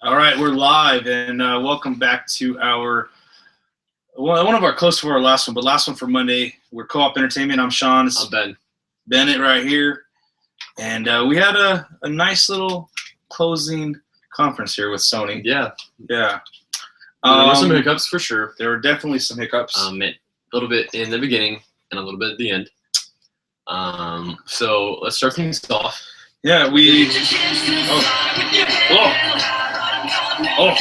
All right, we're live, and welcome back to one of our close to our last one, but last one for Monday. We're Co-op Entertainment. I'm Sean. This I'm Ben. Bennett right here, and we had a nice little closing conference here with Sony. Yeah. Yeah. There were some hiccups for sure. There were definitely some hiccups. A little bit in the beginning and a little bit at the end. So let's start things off. Yeah, we. Oh,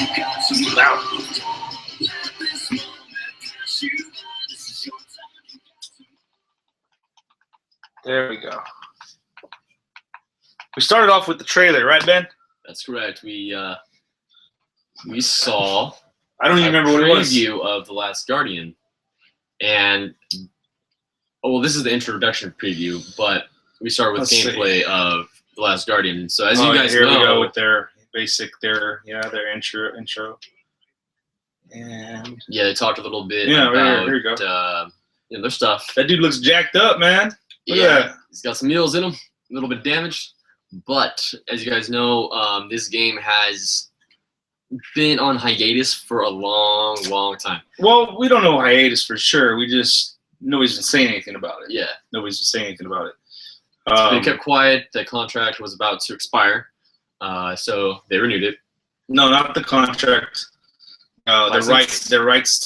loud. There we go. We started off with the trailer, right, Ben? That's correct. We saw. I don't even remember what it was. Preview of The Last Guardian, and this is the introduction preview, but we start with gameplay of The Last Guardian. So as you guys here know, we go with their intro, and they talked a little bit about here you go. Their stuff. That dude looks jacked up, man. Look at that. He's got some needles in him, a little bit damaged, but as you guys know, this game has been on hiatus for a long time. Well, we don't know hiatus for sure. We just nobody's been saying anything about it. Yeah, nobody's been saying anything about it. They kept quiet. The contract was about to expire, so they renewed it. No, not the contract. Their rights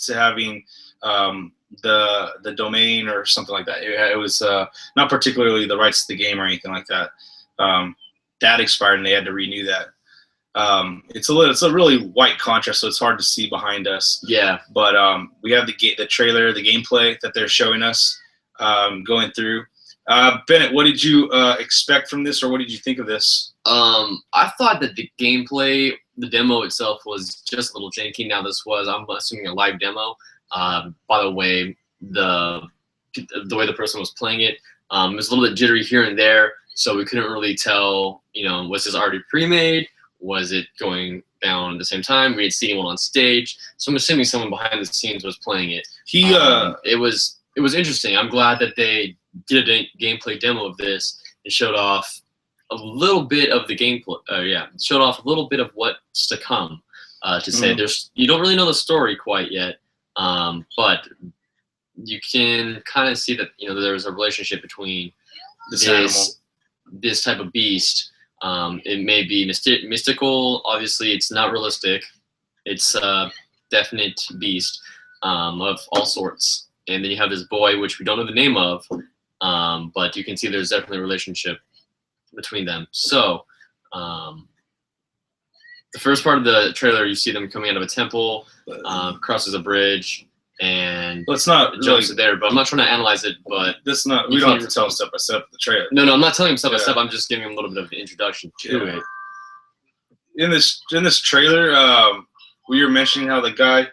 to having the domain or something like that. It was not particularly the rights to the game or anything like that. That expired and they had to renew that. It's a really white contrast, so it's hard to see behind us. Yeah, but we have the trailer, the gameplay that they're showing us going through. Bennett, what did you expect from this, or what did you think of this? I thought that the gameplay, the demo itself, was just a little janky. Now this was, I'm assuming, a live demo. By the way, the way the person was playing it, it was a little bit jittery here and there, so we couldn't really tell. Was this already pre-made? Was it going down at the same time? We had seen anyone on stage, so I'm assuming someone behind the scenes was playing it. It was interesting. I'm glad that they did a gameplay demo of this. It showed off a little bit of the gameplay. Showed off a little bit of what's to come. Say you don't really know the story quite yet, but you can kind of see that there's a relationship between this type of beast. It may be mystical. Obviously, it's not realistic. It's a definite beast of all sorts. And then you have this boy, which we don't know the name of, but you can see there's definitely a relationship between them. So the first part of the trailer, you see them coming out of a temple, crosses a bridge, and let's not jumps it there. But I'm not trying to analyze it. But we don't have to tell them step by step the trailer. No, I'm not telling him step by step. I'm just giving him a little bit of an introduction to it. In this trailer, we were mentioning how the guy.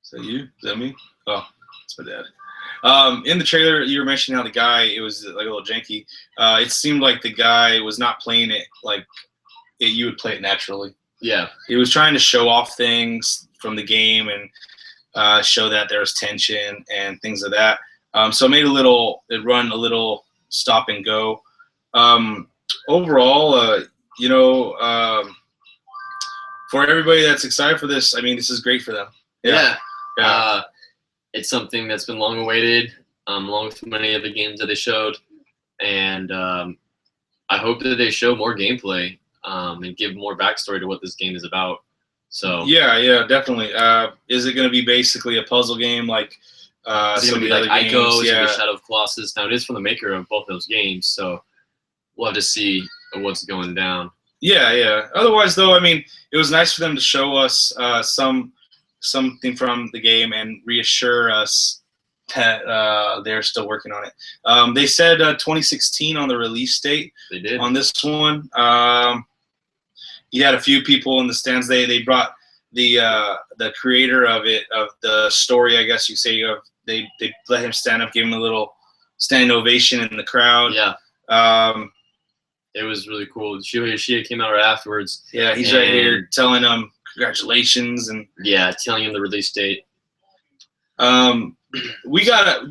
Is that you? Is that me? Oh, it's my dad. In the trailer, you were mentioning how the guy, it was like a little janky. It seemed like the guy was not playing it like you would play it naturally. Yeah. He was trying to show off things from the game and show that there was tension and things of that. So it run a little stop and go. Overall, for everybody that's excited for this, I mean, this is great for them. Yeah. It's something that's been long awaited, along with many of the games that they showed, and I hope that they show more gameplay and give more backstory to what this game is about. So yeah, definitely. Is it going to be basically a puzzle game like some of the other games? Ico, yeah, Shadow of Colossus. Now it is from the maker of both those games, so we'll have to see what's going down. Yeah. Otherwise, though, I mean, it was nice for them to show us something from the game and reassure us that they're still working on it. They said 2016 on the release date. They did. On this one. You had a few people in the stands. They brought the creator of the story, I guess you say. They let him stand up, gave him a little standing ovation in the crowd. Yeah. It was really cool. She came out right afterwards. Yeah, he's right here telling him congratulations and telling him the release date. They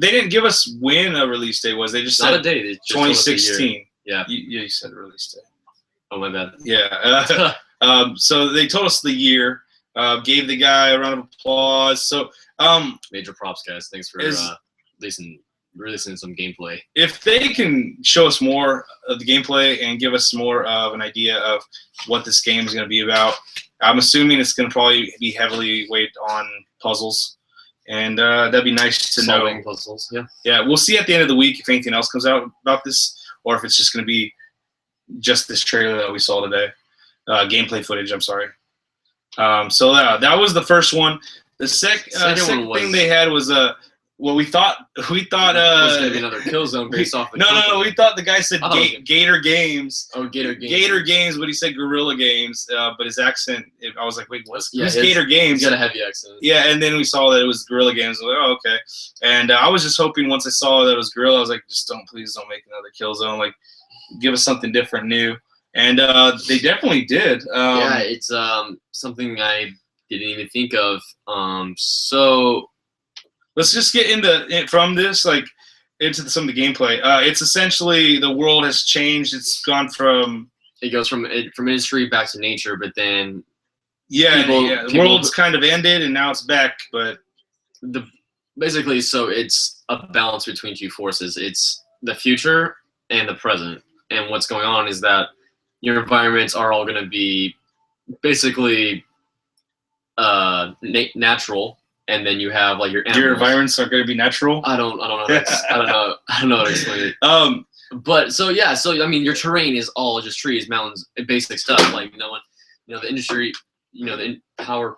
didn't give us when a release date was. They just said not a date. 2016. Yeah. You said release date. Oh, my bad. Yeah. So they told us the year. Gave the guy a round of applause. So major props, guys. Thanks for releasing some gameplay. If they can show us more of the gameplay and give us more of an idea of what this game is going to be about, I'm assuming it's going to probably be heavily weighted on puzzles. And that'd be nice to know. Solving puzzles, yeah. Yeah, we'll see at the end of the week if anything else comes out about this, or if it's just going to be just this trailer that we saw today. Gameplay footage, I'm sorry. So that was the first one. The second thing they had was we thought it was gonna be another Killzone based off the No, we thought the guy said Gator Games. Oh, Gator Games. Gator Games, but he said Guerrilla Games. But his accent, I was like, wait, who's Gator Games? He's got a heavy accent. Yeah, and then we saw that it was Guerrilla Games. I was like, oh, okay. And I was just hoping once I saw that it was Guerrilla, I was like, please don't make another Killzone. Like, give us something different, new. And they definitely did. Yeah, it's something I didn't even think of. So let's just get from this into some of the gameplay. It's essentially the world has changed. It's gone from industry back to nature, but then the world's kind of ended and now it's back. But basically, so it's a balance between two forces. It's the future and the present. And what's going on is that your environments are all going to be basically natural, and then you have like your animals. Your environments are going to be natural. I don't know. I don't know how to explain it. But so I mean, your terrain is all just trees, mountains, basic stuff. Like the industry, the power or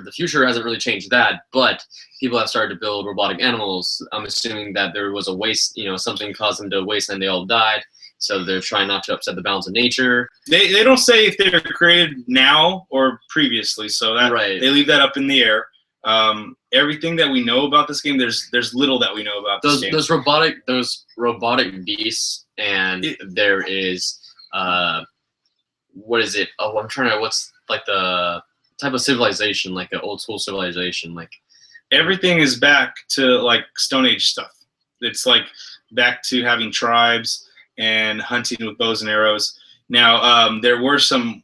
the future hasn't really changed that, but people have started to build robotic animals. I'm assuming that there was a waste. Something caused them to waste, and they all died. So they're trying not to upset the balance of nature. They don't say if they're created now or previously, so that they leave that up in the air. Everything that we know about this game, there's little that we know about this game. Those robotic beasts, and there is what is it? Oh, what's like the type of civilization, like an old school civilization, like everything is back to like Stone Age stuff. It's like back to having tribes and hunting with bows and arrows. Now, there were some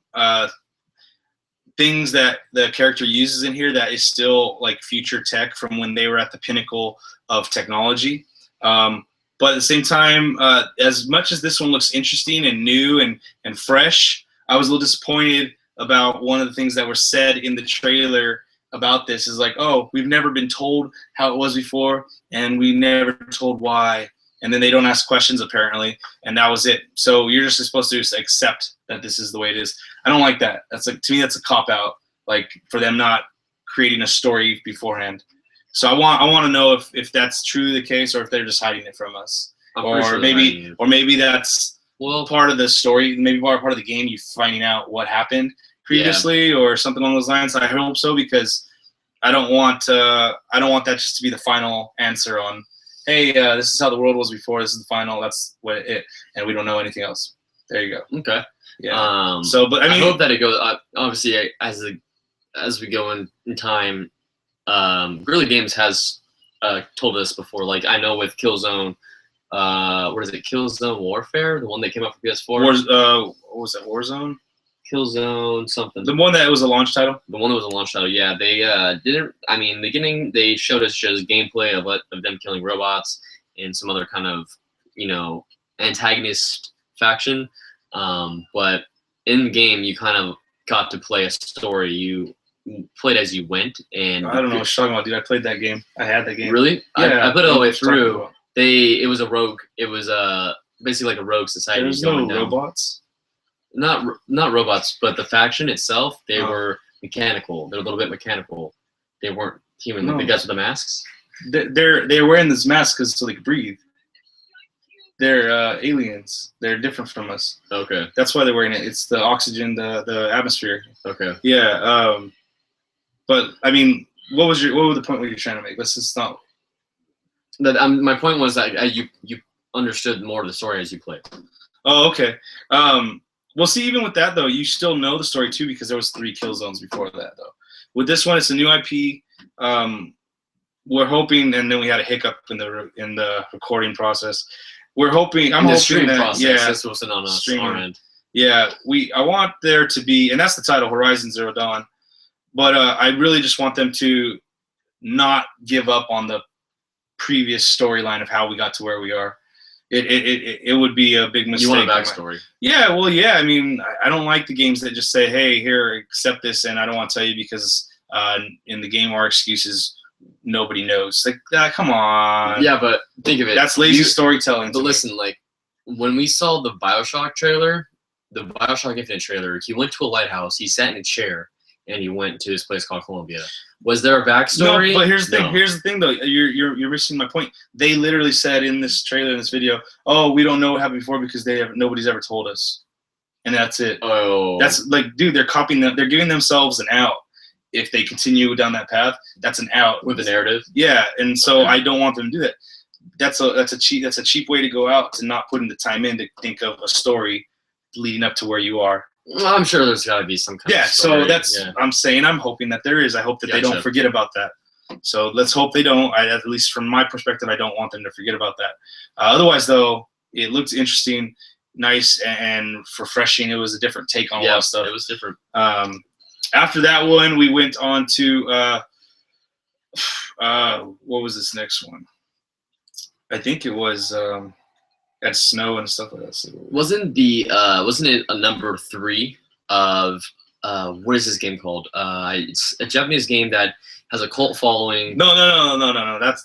things that the character uses in here that is still like future tech from when they were at the pinnacle of technology. But at the same time, as much as this one looks interesting and new and fresh, I was a little disappointed about one of the things that were said in the trailer about this is like, oh, we've never been told how it was before, and we never told why. And then they don't ask questions, apparently, and that was it. So you're just supposed to just accept that this is the way it is. I don't like that. That's to me, that's a cop-out, like, for them not creating a story beforehand. So I want to know if that's truly the case, or if they're just hiding it from us, or maybe that's part of the story, maybe part of the game. You finding out what happened previously, or something along those lines. I hope so, because I don't want that just to be the final answer on, hey, this is how the world was before. This is the final. That's what and we don't know anything else. There you go. Okay. Yeah. But I hope that it goes. Obviously, as we go in time, Guerrilla Games has told us before. Like, I know with Killzone, what is it? Killzone Warfare, the one that came out for PS4. What was that? Warzone. Killzone something. The one that was a launch title. The one that was a launch title. Yeah, they didn't. I mean, in the beginning they showed us just gameplay of them killing robots and some other kind of antagonist faction. But in the game, you kind of got to play a story. You played as you went, and I don't know what you're talking about, dude. I played that game. I had that game. Really? Yeah, I put it all the way through. It was a rogue. It was basically like a rogue society. There's no robots. Not robots, but the faction itself, they were mechanical. They're a little bit mechanical. They weren't human. Like the guys with the masks. They're wearing this mask so they could breathe. They're aliens. They're different from us. Okay. That's why they're wearing it. It's the oxygen, the atmosphere. Okay. Yeah. But I mean, what was the point you're trying to make? Let's just not. That my point was that you understood more of the story as you played. Oh, okay. Well, see, even with that though, you still know the story too, because there was 3 kill zones before that though. With this one, it's a new IP. We're hoping, and then we had a hiccup in the recording process. we're hoping. I'm In the hoping stream that process, this wasn't on us, streaming. our end. Yeah, I want there to be, and that's the title, Horizon Zero Dawn. But I really just want them to not give up on the previous storyline of how we got to where we are. It would be a big mistake. You want a backstory? Yeah, well, yeah. I mean, I don't like the games that just say, "Hey, here, accept this," and I don't want to tell you because in the game our excuses nobody knows. Like, come on. Yeah, but think of it. That's lazy storytelling. But listen, like when we saw the BioShock trailer, the BioShock Infinite trailer, he went to a lighthouse, he sat in a chair, and he went to this place called Columbia. Was there a backstory? No, but here's the thing. Here's the thing, though. You're missing my point. They literally said in this trailer, in this video, "Oh, we don't know what happened before because nobody's ever told us," and that's it. Oh, that's like, dude, they're copying them. They're giving themselves an out. If they continue down that path, that's an out with the narrative. Yeah, and so I don't want them to do that. That's a cheap way to go out, to not put in the time in to think of a story leading up to where you are. I'm sure there's got to be some kind of story. So that's I'm hoping that there is. I hope that they don't forget about that. So let's hope they don't. At least from my perspective, I don't want them to forget about that. Otherwise, though, it looked interesting, nice, and refreshing. It was a different take on a lot of stuff. It was different. After that one, we went on to what was this next one? I think it was had snow and stuff like that. So wasn't it a number 3 of what is this game called? It's a Japanese game that has a cult following. No.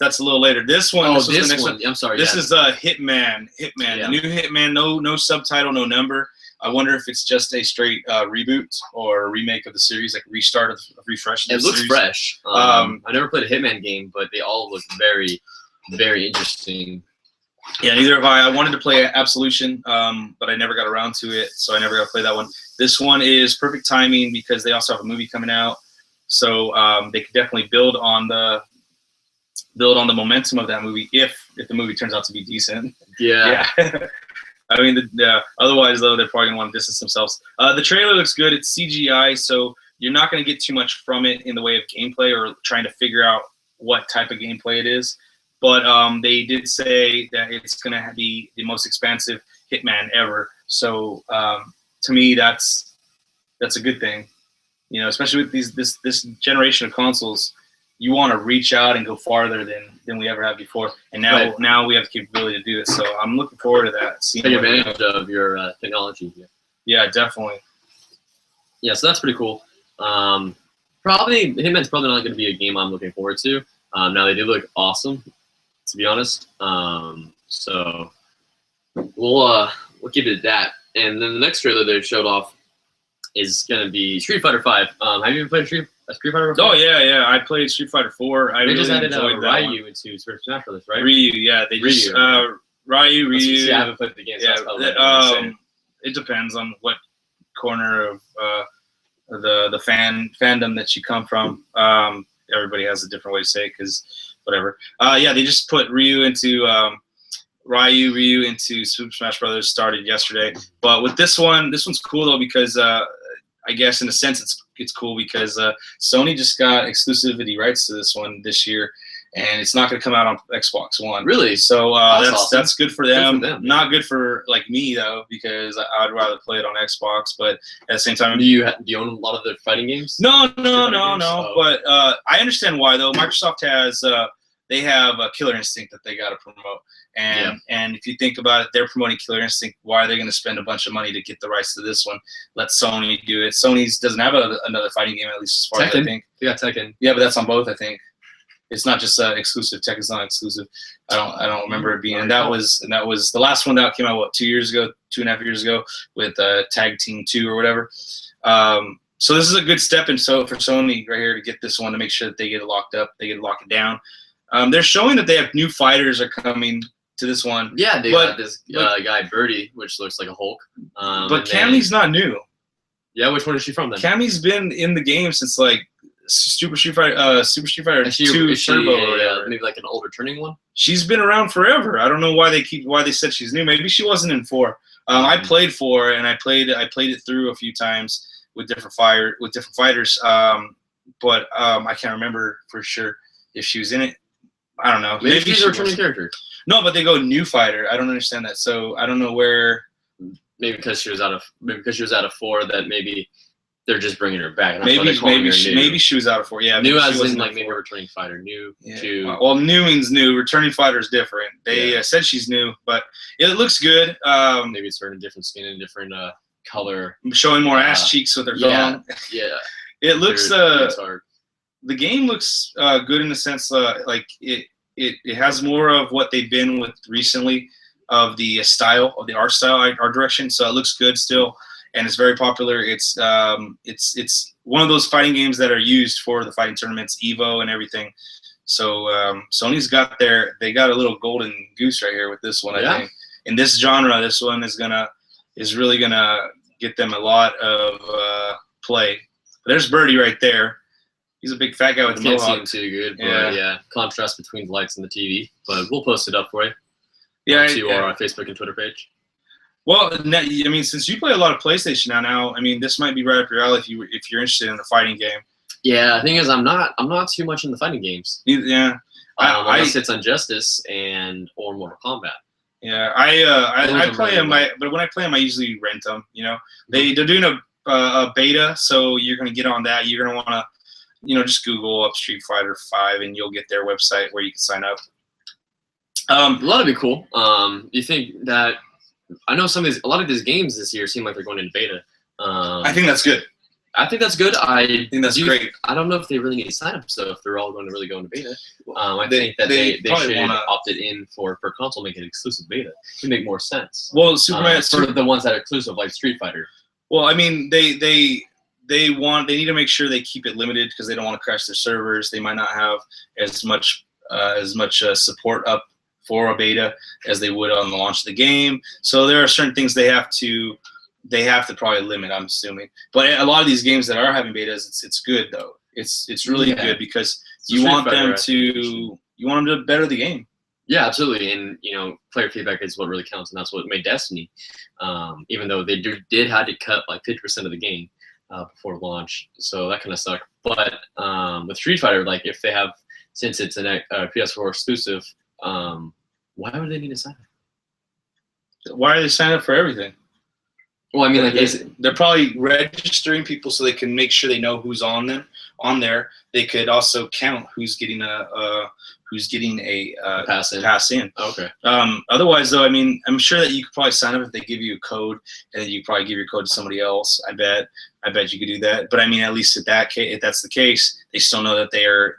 That's a little later. This one. Oh, this one. I'm sorry. This is Hitman. Yeah. The new Hitman. No subtitle, no number. I wonder if it's just a straight reboot or a remake of the series, like restart, refresh. It looks fresh. I never played a Hitman game, but they all look very, very interesting. Yeah, neither have I. I wanted to play Absolution, but I never got around to it, so I never got to play that one. This one is perfect timing because they also have a movie coming out, so they could definitely build on the momentum of that movie if the movie turns out to be decent. Yeah. I mean, otherwise, though, they're probably going to want to distance themselves. The trailer looks good. It's CGI, so you're not going to get too much from it in the way of gameplay or trying to figure out what type of gameplay it is. But they did say that it's going to be the most expansive Hitman ever. So to me, that's a good thing. You know, especially with this generation of consoles, you want to reach out and go farther than we ever have before. And now we have the capability to do it. So I'm looking forward to that. Take advantage of your technology. Yeah, definitely. Yeah, so that's pretty cool. Hitman's probably not going to be a game I'm looking forward to. Now they do look awesome, to be honest. So we'll keep it at that. And then the next trailer they showed off is going to be Street Fighter 5. Have you ever played Street Fighter 5? Oh yeah. I played Street Fighter 4. They just added Ryu into Super Smash Bros. Right? Ryu, yeah. They just Ryu. See, I haven't played the game. So it depends on what corner of the fandom that you come from. Everybody has a different way to say it, because whatever. They just put Ryu into Super Smash Brothers. Started yesterday, but with this one's cool though, because I guess in a sense it's cool because Sony just got exclusivity rights to this one this year, and it's not going to come out on Xbox One. Really? So that's good for them. Good for them. Not good for like me though, because I'd rather play it on Xbox. But at the same time, do you own a lot of the fighting games? No. But I understand why though. Microsoft has they have a Killer Instinct that they got to promote. And if you think about it, they're promoting Killer Instinct. Why are they going to spend a bunch of money to get the rights to this one? Let Sony do it. Sony's doesn't have another fighting game, at least as far as I think. They got Tekken. Yeah, but that's on both, I think. It's not just exclusive. Tekken's not exclusive. I don't remember it being. And that was the last one that came out 2.5 years ago with Tag Team 2 or whatever. So this is a good step for Sony right here to get this one, to make sure that they get it locked up, they get it locked down. They're showing that they have new fighters are coming to this one. Yeah, they got this guy Birdie, which looks like a Hulk. But Cammy's not new. Yeah, which one is she from then? Cammy's been in the game since like Super Street Fighter 2 Turbo or whatever. Maybe like an old returning one. She's been around forever. I don't know why they said she's new. Maybe she wasn't in 4. I played 4 and I played it through a few times with different fighters. But I can't remember for sure if she was in it. I don't know. Maybe she's a returning character. No, but they go new fighter. I don't understand that. So I don't know where. Maybe because she was out of 4, that maybe they're just bringing her back. And Maybe she was out of 4. Yeah, new maybe as she in wasn't like in maybe 4. returning fighter. New Yeah. to Well, new means new. Returning fighter is different. They said she's new, but it looks good. Maybe it's her in a different skin, in a different color. Showing more ass cheeks with her thong. Yeah. It looks. hard. The game looks good in the sense like it has more of what they've been with recently of the style of the art direction. So it looks good still, and it's very popular. It's one of those fighting games that are used for the fighting tournaments, Evo and everything. So Sony's got they got a little golden goose right here with this one. I think in this genre, this one is really gonna get them a lot of play. But there's Birdie right there. He's a big fat guy with the mohawk. Can't see him too good, but yeah, contrast between the lights and the TV. But we'll post it up for you. Yeah, to our Facebook and Twitter page. Well, I mean, since you play a lot of PlayStation now, I mean, this might be right up your alley if you're interested in a fighting game. Yeah, the thing is, I'm not too much in the fighting games. Yeah, unless it's Injustice or Mortal Kombat. Yeah, I play them, but when I play them, I usually rent them. You know, they're doing a beta, so you're gonna get on that. You're gonna want to. Just Google up Street Fighter 5 and you'll get their website where you can sign up. That'd be cool. You think that I know a lot of these games this year seem like they're going into beta. I think that's good. I think that's good. I think that's great. I don't know if they really need sign-ups though. If they're all going to really go into beta, I think that they should opt it in for console, make it exclusive beta. It would make more sense. Well, Superman for the ones that are exclusive, like Street Fighter. Well, I mean, they need to make sure they keep it limited because they don't want to crash their servers. They might not have as much support up for a beta as they would on the launch of the game. So there are certain things they have to probably limit, I'm assuming. But a lot of these games that are having betas, it's good though. It's really good because you want them to better the game. Yeah, absolutely. And player feedback is what really counts, and that's what made Destiny. Even though they did have to cut like 50% of the game before launch, so that kind of sucked. But with Street Fighter, like if they have, since it's a PS4 exclusive, why would they need to sign up? Why are they signing up for everything? Well, I mean, like they're probably registering people so they can make sure they know who's on there. They could also count who's getting a pass in. Okay. Otherwise, though, I mean, I'm sure that you could probably sign up if they give you a code, and then you probably give your code to somebody else. I bet you could do that. But I mean, at least if that's the case, they still know that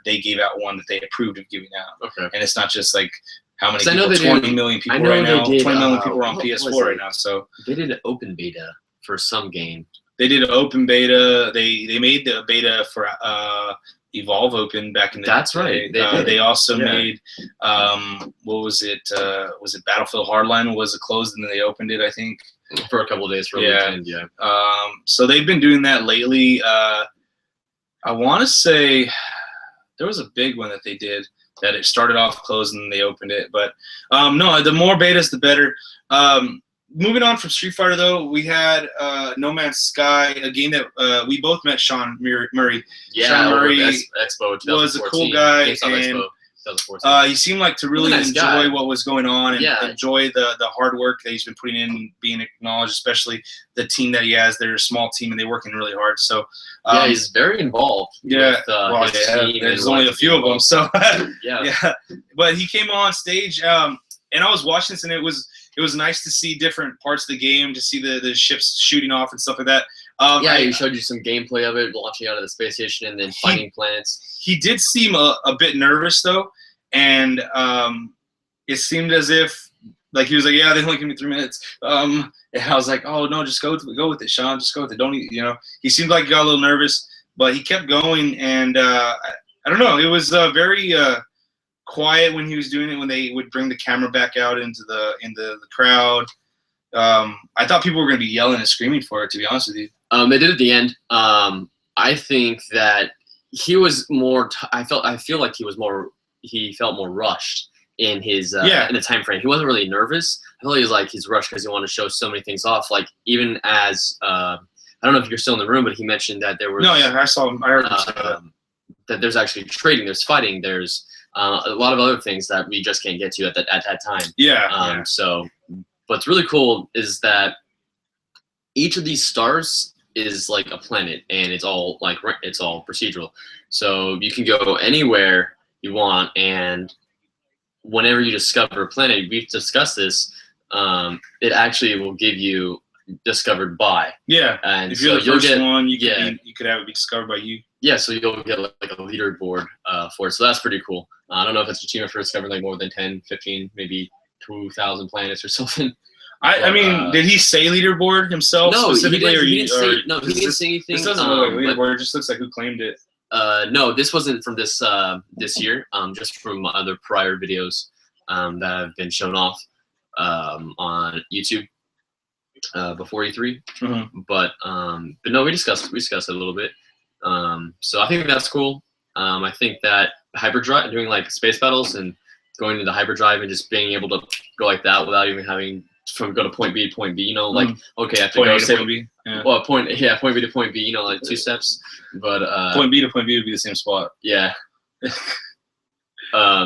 they gave out one that they approved of giving out. Okay. And it's not just like how many people, 20 million people right now. 20 million people are on PS4 right now. So they did an open beta for some game. They did an open beta. They made the beta for Evolve Open back in the day. That's right. They also made what was it? Was it Battlefield Hardline? Was it closed and then they opened it? I think for a couple of days. For a weekend, yeah. So they've been doing that lately. I want to say there was a big one that they did that it started off closed and then they opened it. But no, the more betas, the better. Moving on from Street Fighter, though, we had No Man's Sky, a game that we both met Sean Murray. Yeah, Sean Murray Expo was a cool guy, and he seemed like to really enjoy what was going on and enjoy the hard work that he's been putting in, being acknowledged, especially the team that he has. They're a small team, and they're working really hard. So he's very involved. With, there's only a few of them. So yeah. But he came on stage, and I was watching this, and it was nice to see different parts of the game, to see the ships shooting off and stuff like that. He showed you some gameplay of it, launching out of the space station and then fighting planets. He did seem a bit nervous, though, and it seemed as if, like, he was like, yeah, they only give me 3 minutes. And I was like, oh, no, just go with it, Sean. Just go with it. Don't, he seemed like he got a little nervous, but he kept going, and I don't know. It was very quiet when he was doing it, when they would bring the camera back out into the crowd. I thought people were going to be yelling and screaming for it, to be honest with you. They did at the end. I think that he was more. I feel like he was more. He felt more rushed in his in the time frame. He wasn't really nervous. I feel he's rushed because he wanted to show so many things off. Like even as I don't know if you're still in the room, but he mentioned that there was. No, yeah, I saw him. I heard him say that. That there's actually trading. There's fighting. There's a lot of other things that we just can't get to at that time. Yeah. So what's really cool is that each of these stars is like a planet, and it's all procedural. So you can go anywhere you want, and whenever you discover a planet, we've discussed this, it actually will give you discovered by. Yeah. And if you're so the first one, you could have it be discovered by you. Yeah, so you'll get like a leaderboard for it. So that's pretty cool. I don't know if it's achievement for discovering like more than 10, 15, maybe 2,000 planets or something. I mean, did he say leaderboard himself specifically? He didn't say anything. This doesn't look like leaderboard. It just looks like who claimed it. No, this wasn't from this year. Just from other prior videos that have been shown off on YouTube before E3. Mm-hmm. But no, we discussed it a little bit. So I think that's cool. I think that hyperdrive, doing like space battles and going to the hyperdrive and just being able to go like that without even having go to point B to point B, like okay, I have to point go A to point B. Yeah. Well, point B to point B, like 2 steps. But point B to point B would be the same spot. Yeah.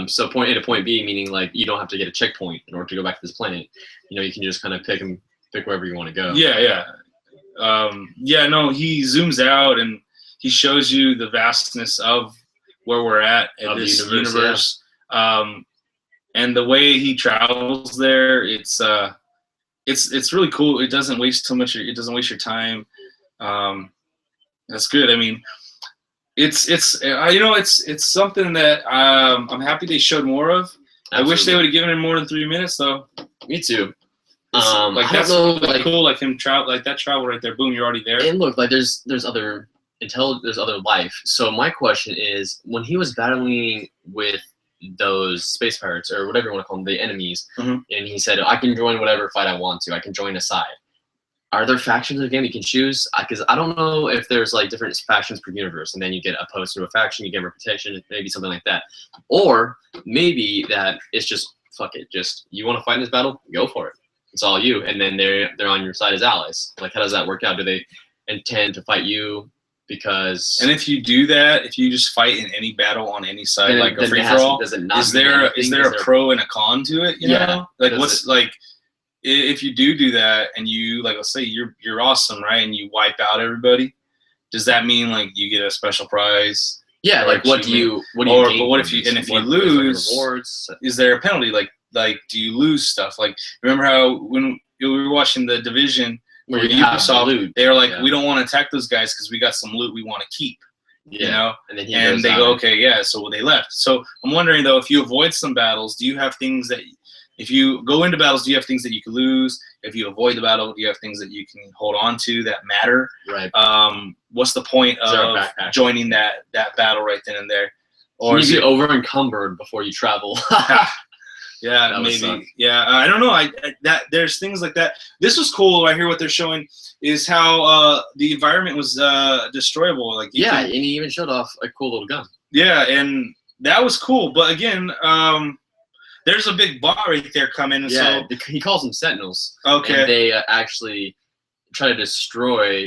So point A to point B, meaning like you don't have to get a checkpoint in order to go back to this planet. You can just kind of pick wherever you want to go. Yeah. No, he zooms out and he shows you the vastness of where we're at in this universe. Yeah. And the way he travels there, it's really cool. It doesn't waste too much. It doesn't waste your time. That's good. I mean, it's something that I'm happy they showed more of. Absolutely. I wish they would have given him more than 3 minutes, though. Me too. That's really cool. Like him travel, like that travel right there. Boom, you're already there. And look, like there's other life. So my question is, when he was battling with those space pirates or whatever you want to call them, the enemies, and he said, I can join whatever fight I want to. I can join a side. Are there factions in the game you can choose? Because I don't know if there's like different factions per universe, and then you get opposed to a faction, you get more protection, maybe something like that. Or maybe that it's just, fuck it, just you want to fight in this battle, go for it. It's all you, and then they're on your side as allies. Like, how does that work out? Do they intend to fight you? Because if you do that, if you just fight in any battle on any side, like a free for all, is there a pro and a con to it? You know, like if you do that and you let's say you're awesome, right, and you wipe out everybody, does that mean like you get a special prize? Yeah, like what do you but what if you lose? Rewards? Is there a penalty? Like do you lose stuff? Like remember how when we were watching The Division? Where Ubisoft, they were like, we don't want to attack those guys because we got some loot we want to keep, and they go, okay, yeah, so they left. So I'm wondering though, if you avoid some battles, do you have things that, if you go into battles, do you have things that you can lose? If you avoid the battle, do you have things that you can hold on to that matter? Right. What's the point of joining that battle right then and there? Or is it over encumbered before you travel? Yeah, maybe. Yeah, I don't know. There's things like that. This was cool. Right here, what they're showing is how the environment was destroyable. Like and he even showed off a cool little gun. Yeah, and that was cool. But again, there's a big bot right there coming. And so he calls them Sentinels. Okay. And they actually try to destroy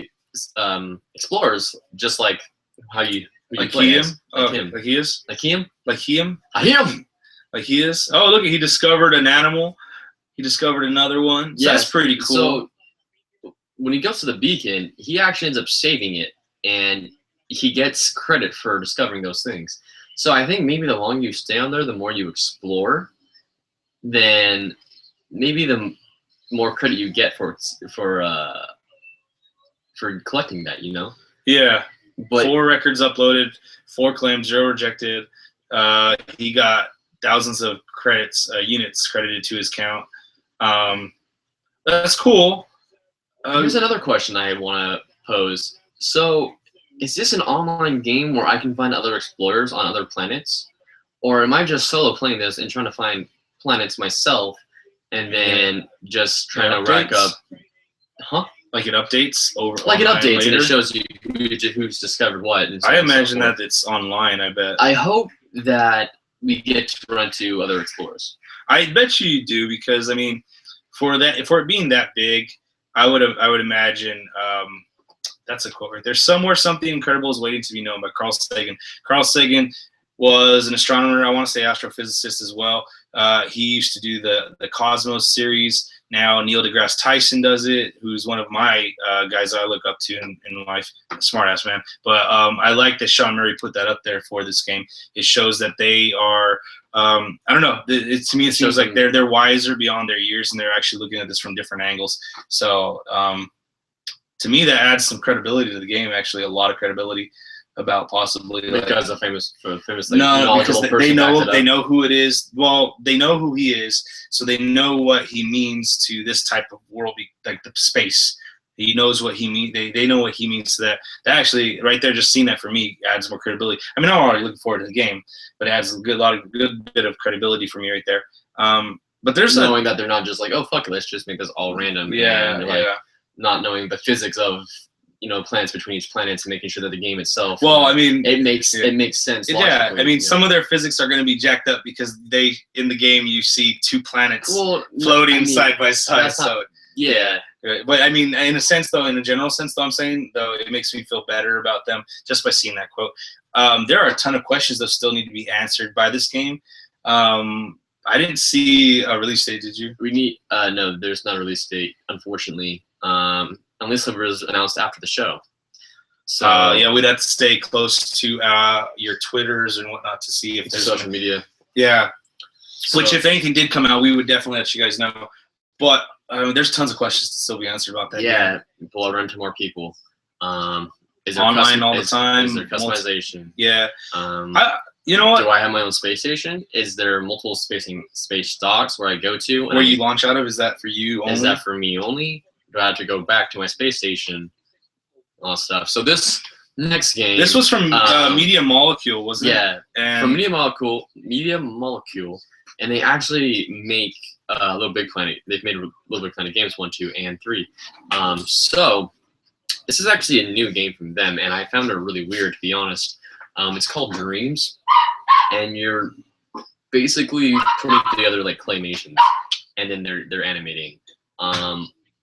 explorers, just like how you play him. Like he is. Like him. Like him. Like he is. Oh, look! He discovered an animal. He discovered another one. So that's pretty cool. So when he goes to the beacon, he actually ends up saving it, and he gets credit for discovering those things. So I think maybe the longer you stay on there, the more you explore, then maybe the more credit you get for collecting that. Yeah. But 4 records uploaded, 4 claimed, 0 rejected. He got thousands of units credited to his count. That's cool. Here's another question I want to pose. So, is this an online game where I can find other explorers on other planets? Or am I just solo playing this and trying to find planets myself and then just trying to rack up... Huh? Like it updates over. Like it updates and it shows you who's discovered what. And so I imagine that it's online. I bet. I hope that we get to run to other explorers. I bet you do, because I mean, for it being that big, I would imagine. That's a quote right there. Somewhere, something incredible is waiting to be known by Carl Sagan. Carl Sagan was an astronomer. I want to say astrophysicist as well. He used to do the Cosmos series. Now Neil deGrasse Tyson does it, who's one of my guys I look up to in life. Smart ass man. But I like that Sean Murray put that up there for this game. It shows that they are. I don't know. To me, it seems like they're wiser beyond their years, and they're actually looking at this from different angles. So to me, that adds some credibility to the game. Actually, a lot of credibility about possibly because a famous like, no, because they know who it is. Well, they know who he is, so they know what he means to this type of world, like the space. He knows what he means. They know what he means to that. That actually, right there, just seeing that for me adds more credibility. I mean, I'm already looking forward to the game, but it adds a good bit of credibility for me right there. But there's knowing that they're not just like, oh fuck it, let's just make this all random. Yeah, and like, not knowing the physics of planets between each planet, and making sure that the game itself. Well, I mean, it makes sense. Yeah, I mean, some of their physics are going to be jacked up because in the game you see two planets floating side by side. So yeah. But I mean, in a sense, though, in a general sense, though, I'm saying, though, it makes me feel better about them just by seeing that quote. There are a ton of questions that still need to be answered by this game. I didn't see a release date. Did you? We need no. There's not a release date, unfortunately. Unless it was announced after the show. So yeah, we'd have to stay close to your Twitters and whatnot to see if there's social media. Yeah. Which, if anything did come out, we would definitely let you guys know. But there's tons of questions to still be answered about that. Yeah, we'll run to more people. Is there online all the time? Is there customization? Yeah. You know what? Do I have my own space station? Is there multiple space docks where I go to? Where you launch out of? Is that for you only? Is that for me only? Do I have to go back to my space station? All stuff. So this next game. This was from Media Molecule, wasn't it? Yeah, from Media Molecule, and they actually make Little Big Planet. They've made Little Big Planet games 1, 2, and 3. So this is actually a new game from them, and I found it really weird, to be honest. It's called Dreams, and you're basically putting together like claymations, and then they're animating.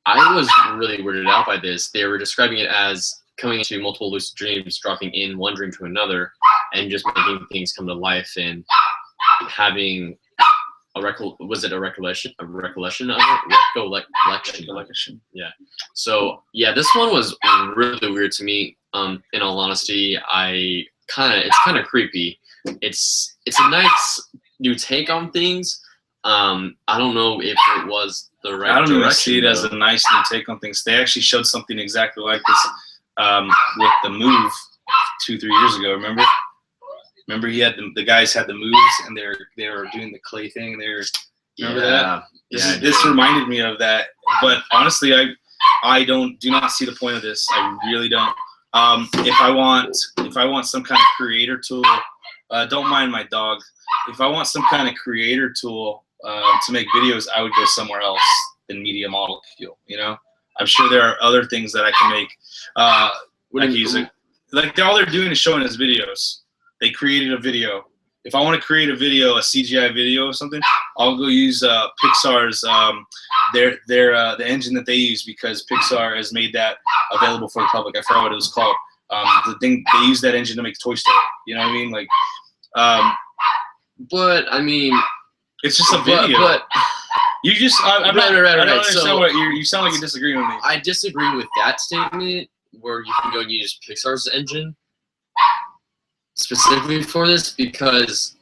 I was really weirded out by this. They were describing it as coming into multiple lucid dreams, dropping in one dream to another, and just making things come to life and having a recollection of it? Recollection. Yeah. So yeah, this one was really weird to me. In all honesty, it's kind of creepy. It's a nice new take on things. I don't know if it was the right direction. I don't even see it as a nice new take on things. They actually showed something exactly like this with the Move 2-3 years ago. Remember he had the guys had the moves, and they were doing the clay thing. Remember that? This reminded me of that. But honestly, I do not see the point of this. I really don't. If I want some kind of creator tool, don't mind my dog. If I want some kind of creator tool to make videos, I would go somewhere else than Media Molecule. I'm sure there are other things that I can make. All they're doing is showing us videos. They created a video. If I want to create a video, a CGI video or something, I'll go use Pixar's the engine that they use, because Pixar has made that available for the public. I forgot what it was called. They use that engine to make Toy Story. You know what I mean? Like, but I mean, it's just a video. But you just I don't understand what you sound like you're disagreeing with me. I disagree with that statement where you can go and use Pixar's engine specifically for this, because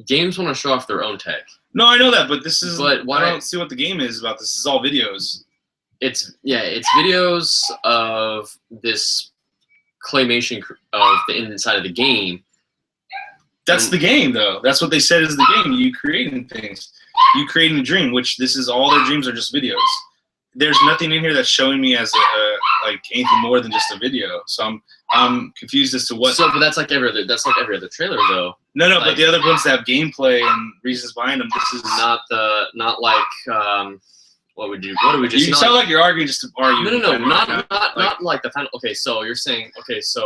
games want to show off their own tech. No, I know that, but this is. But I don't see what the game is about. This is all videos. It's videos of this claymation of the inside of the game. That's the game, though. That's what they said is the game. You creating things. You creating a dream, which this is all their dreams are just videos. There's nothing in here that's showing me as like anything more than just a video. So I'm confused as to what. So, but that's like every other trailer, though. No, like, but the other ones that have gameplay and reasons behind them. This is not like what do we just? You sound like you're arguing just to argue. No, not like the final. Okay, so you're saying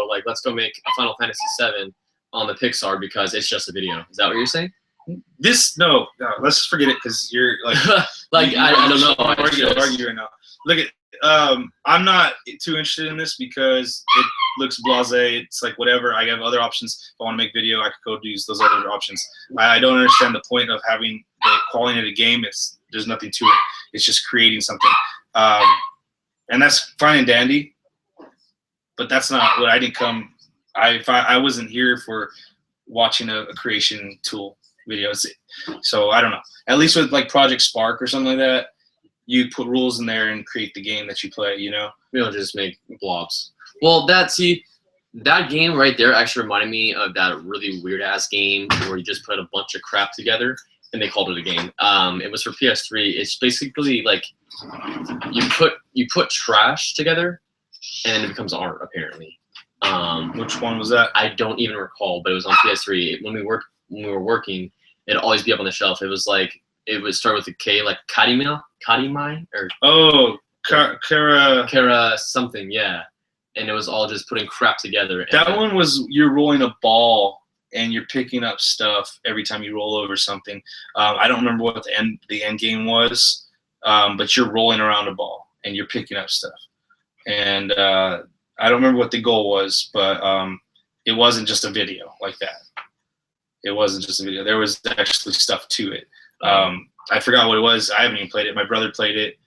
like let's go make a Final Fantasy VII on the Pixar because it's just a video. Is that what you're saying? No, let's just forget it, because you're like I don't know. Argue right now. Look at I'm not too interested in this because looks blasé. It's like whatever. I have other options. If I want to make video, I could go use those other options. I don't understand the point of calling it a game. There's nothing to it. It's just creating something, and that's fine and dandy. But that's not what I didn't come. I wasn't here for watching a creation tool video. So I don't know. At least with like Project Spark or something like that, you put rules in there and create the game that you play. You know, we don't just make blobs. Well, that game right there actually reminded me of that really weird ass game where you just put a bunch of crap together and they called it a game. It was for PS3. It's basically like you put trash together and it becomes art apparently. Which one was that? I don't even recall, but it was on PS3. When we were working, it'd always be up on the shelf. It was like it would start with a K, like Kadimai or Kara something, yeah. And it was all just putting crap together. That one was you're rolling a ball and you're picking up stuff every time you roll over something. I don't remember what the end game was, but you're rolling around a ball and you're picking up stuff. And I don't remember what the goal was, but it wasn't just a video like that. It wasn't just a video. There was actually stuff to it. I forgot what it was. I haven't even played it. My brother played it.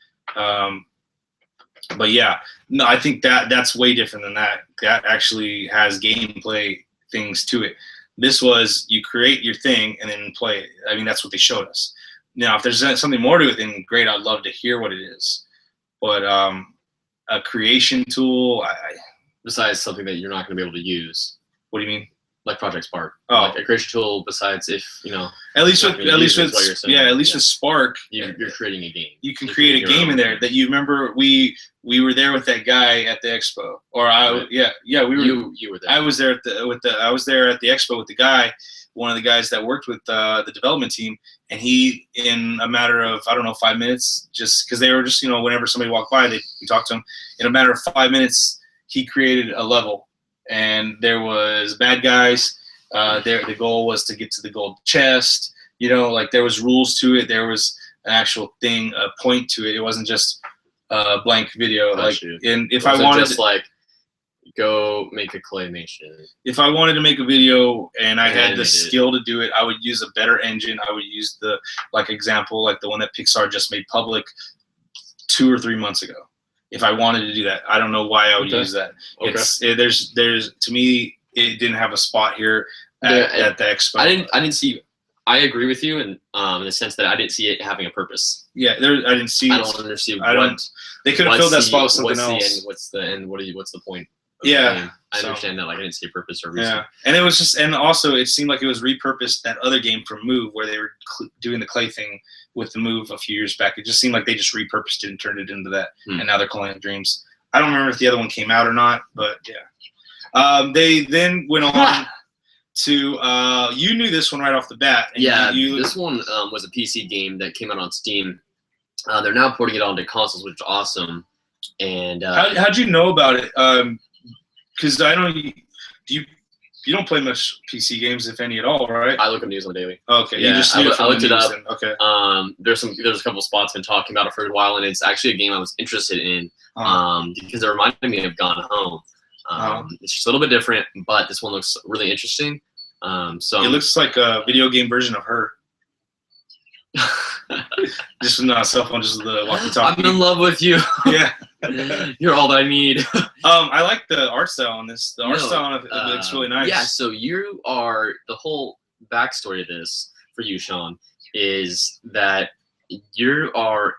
But yeah, no, I think that's way different than that. That actually has gameplay things to it. This was you create your thing and then play it. I mean, that's what they showed us. Now, if there's something more to it, then great. I'd love to hear what it is. But a creation tool, besides something that you're not going to be able to use. What do you mean? Like Project Spark. Oh, like a creation tool. Besides, if you know, at least with Spark, you're creating a game. You can create a game in there that you remember. We were there with that guy at the expo, or right. we were. You were there. I was there I was there at the expo with the guy, one of the guys that worked with the development team, and he in a matter of 5 minutes, just because they were just whenever somebody walked by, we talked to him. In a matter of 5 minutes, he created a level. And there was bad guys. The goal was to get to the gold chest. Like there was rules to it. There was an actual thing, a point to it. It wasn't just a blank video. And if I wanted just like go make a claymation. If I wanted to make a video and I had the skill to do it, I would use a better engine. I would use the example like the one that Pixar just made public 2 or 3 months ago. If I wanted to do that, I don't know why I would use that. Okay. There's to me, it didn't have a spot here at the expo. I didn't see. I agree with you in the sense that I didn't see it having a purpose. Yeah, I didn't see. I don't understand. They could have filled that spot with something else. What's the end? What's the point? Yeah, I understand that. Like I didn't see a purpose or reason. Yeah, and it was just, and also it seemed like it was repurposed that other game from Move where they were doing the clay thing with the Move a few years back. It just seemed like they just repurposed it and turned it into that, and now they're calling it Dreams. I don't remember if the other one came out or not, but yeah. They then went on to you knew this one right off the bat. Yeah, this one was a PC game that came out on Steam. They're now porting it onto consoles, which is awesome. And how'd you know about it? Because I know you don't play much PC games, if any at all, right? I look at news on the daily. Okay, yeah, you just I looked it up. Then. Okay. There's a couple spots been talking about it for a while, and it's actually a game I was interested in because it reminded me of Gone Home. It's just a little bit different, but this one looks really interesting. So it looks like a video game version of Her. Just not a cell phone, just the walkie-talkie. I'm in love with you. Yeah. You're all that I need. I like the art style on this. The art style on it looks really nice. Yeah, so you are, the whole backstory of this for you, Sean, is that you are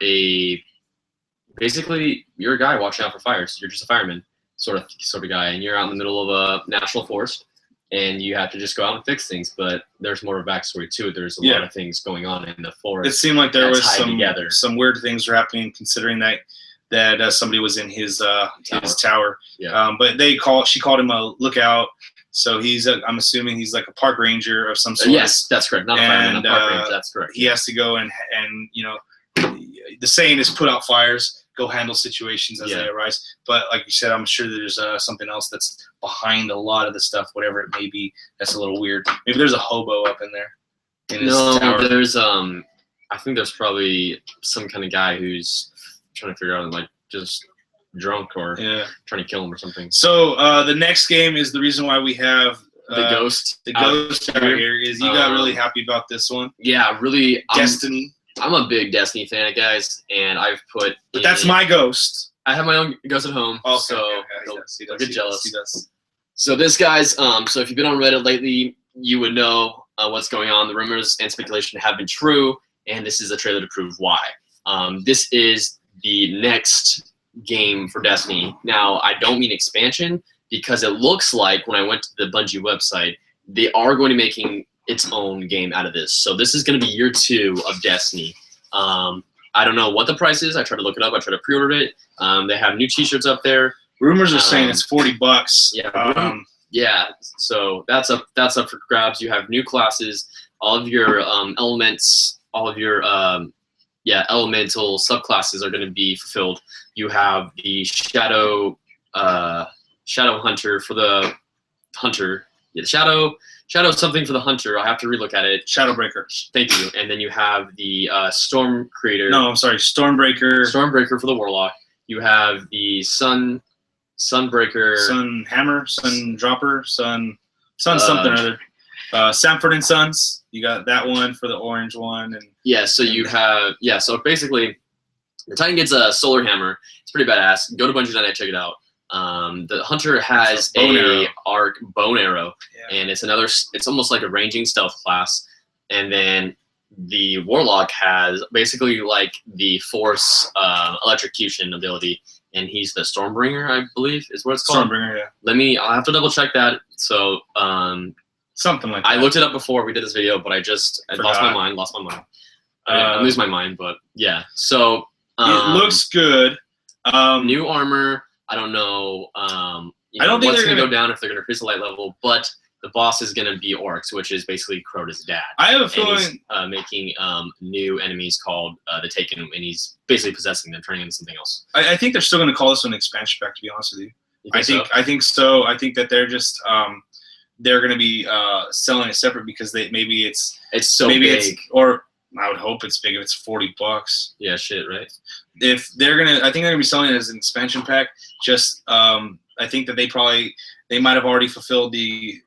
basically you're a guy watching out for fires. You're just a fireman sort of guy, and you're out in the middle of a national forest, and you have to just go out and fix things. But there's more of a backstory to it. There's a lot of things going on in the forest. It seemed like there was some weird things were happening, considering that somebody was in his tower. Yeah. But she called him a lookout. So I'm assuming he's like a park ranger of some sort. Yes, that's correct. Not a fireman, a park ranger. That's correct. He has to go and the saying is put out fires, go handle situations as they arise. But like you said, I'm sure there's something else that's behind a lot of the stuff, whatever it may be. That's a little weird. Maybe there's a hobo up in there. There's I think there's probably some kind of guy who's trying to figure out just drunk or Yeah. trying to kill him or something. So the next game is the reason why we have The Ghost. The Ghost out here is you got really happy about this one. Yeah, really. Destiny. I'm a big Destiny fan, guys, and I've put. But that's my Ghost. I have my own Ghost at home, Okay, so he don't get jealous. He does. So this guy's. So if you've been on Reddit lately, you would know what's going on. The rumors and speculation have been true, and this is a trailer to prove why. This is the next game for Destiny. Now, I don't mean expansion because it looks like when I went to the Bungie website, they are going to be making its own game out of this. So this is going to be year 2 of Destiny. I don't know what the price is. I tried to look it up. I tried to pre-order it. They have new T-shirts up there. Rumors are saying it's $40. Yeah. Yeah. So that's up for grabs. You have new classes. All of your elements. All of your elemental subclasses are going to be fulfilled. You have the Shadow Hunter for the Hunter. Yeah, Shadow something for the Hunter. I have to relook at it. Shadowbreaker. Thank you. And then you have the Storm Creator. No, I'm sorry, Stormbreaker. Stormbreaker for the Warlock. You have the Sunbreaker. Sun Hammer, Sun Dropper, Sun something or other. Sanford and Sons. You got that one for the orange one, and yeah. So you have So basically, the Titan gets a solar hammer. It's pretty badass. Go to Bungie.net, check it out. The Hunter has bone arrow, yeah. And it's almost like a ranging stealth class. And then the Warlock has basically like the Force electrocution ability, and he's the Stormbringer, I believe, is what it's called. Stormbringer, yeah. I'll have to double check that. So something like that. I looked it up before we did this video, but I lost my mind. I lose my mind, but yeah. So it looks good. New armor. I don't know. I don't think what's they're going to go down if they're going to increase the light level, but the boss is going to be Oryx, which is basically Crota's dad. I have a And feeling he's making new enemies called the Taken, and he's basically possessing them, turning into something else. I think they're still going to call this one an expansion pack. To be honest with you, I think so? I think that they're just they're going to be selling it separate because maybe it's so big. Or I would hope it's big if it's $40. Yeah, shit, right? If they're I think they're gonna be selling it as an expansion pack. Just I think that they might have already fulfilled the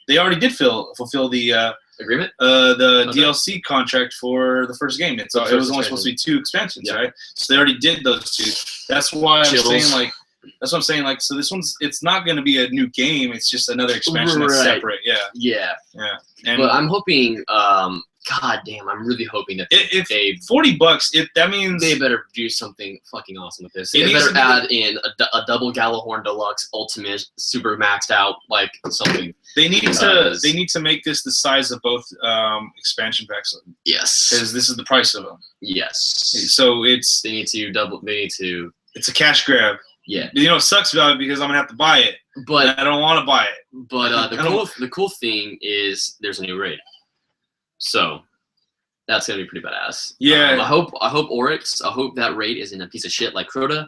They already did fulfill the agreement. DLC contract for the first game. It was only supposed to be 2 expansions, right? So they already did those 2. That's why I'm saying like. That's what I'm saying. Like, so this it's not going to be a new game. It's just another expansion that's separate. Yeah. Yeah. Yeah. And but I'm hoping. God damn! I'm really hoping that if $40, that means they better do something fucking awesome with this. They They better add in a double Galahorn Deluxe Ultimate Super maxed out like something. They need to make this the size of both expansion packs. Yes. Because this is the price of them. Yes. So They need to. It's a cash grab. Yeah. You know, it sucks about it because I'm gonna have to buy it, but I don't want to buy it. But the cool thing is there's a new raid. So that's gonna be pretty badass. Yeah. I hope Oryx. I hope that raid isn't a piece of shit like Crota.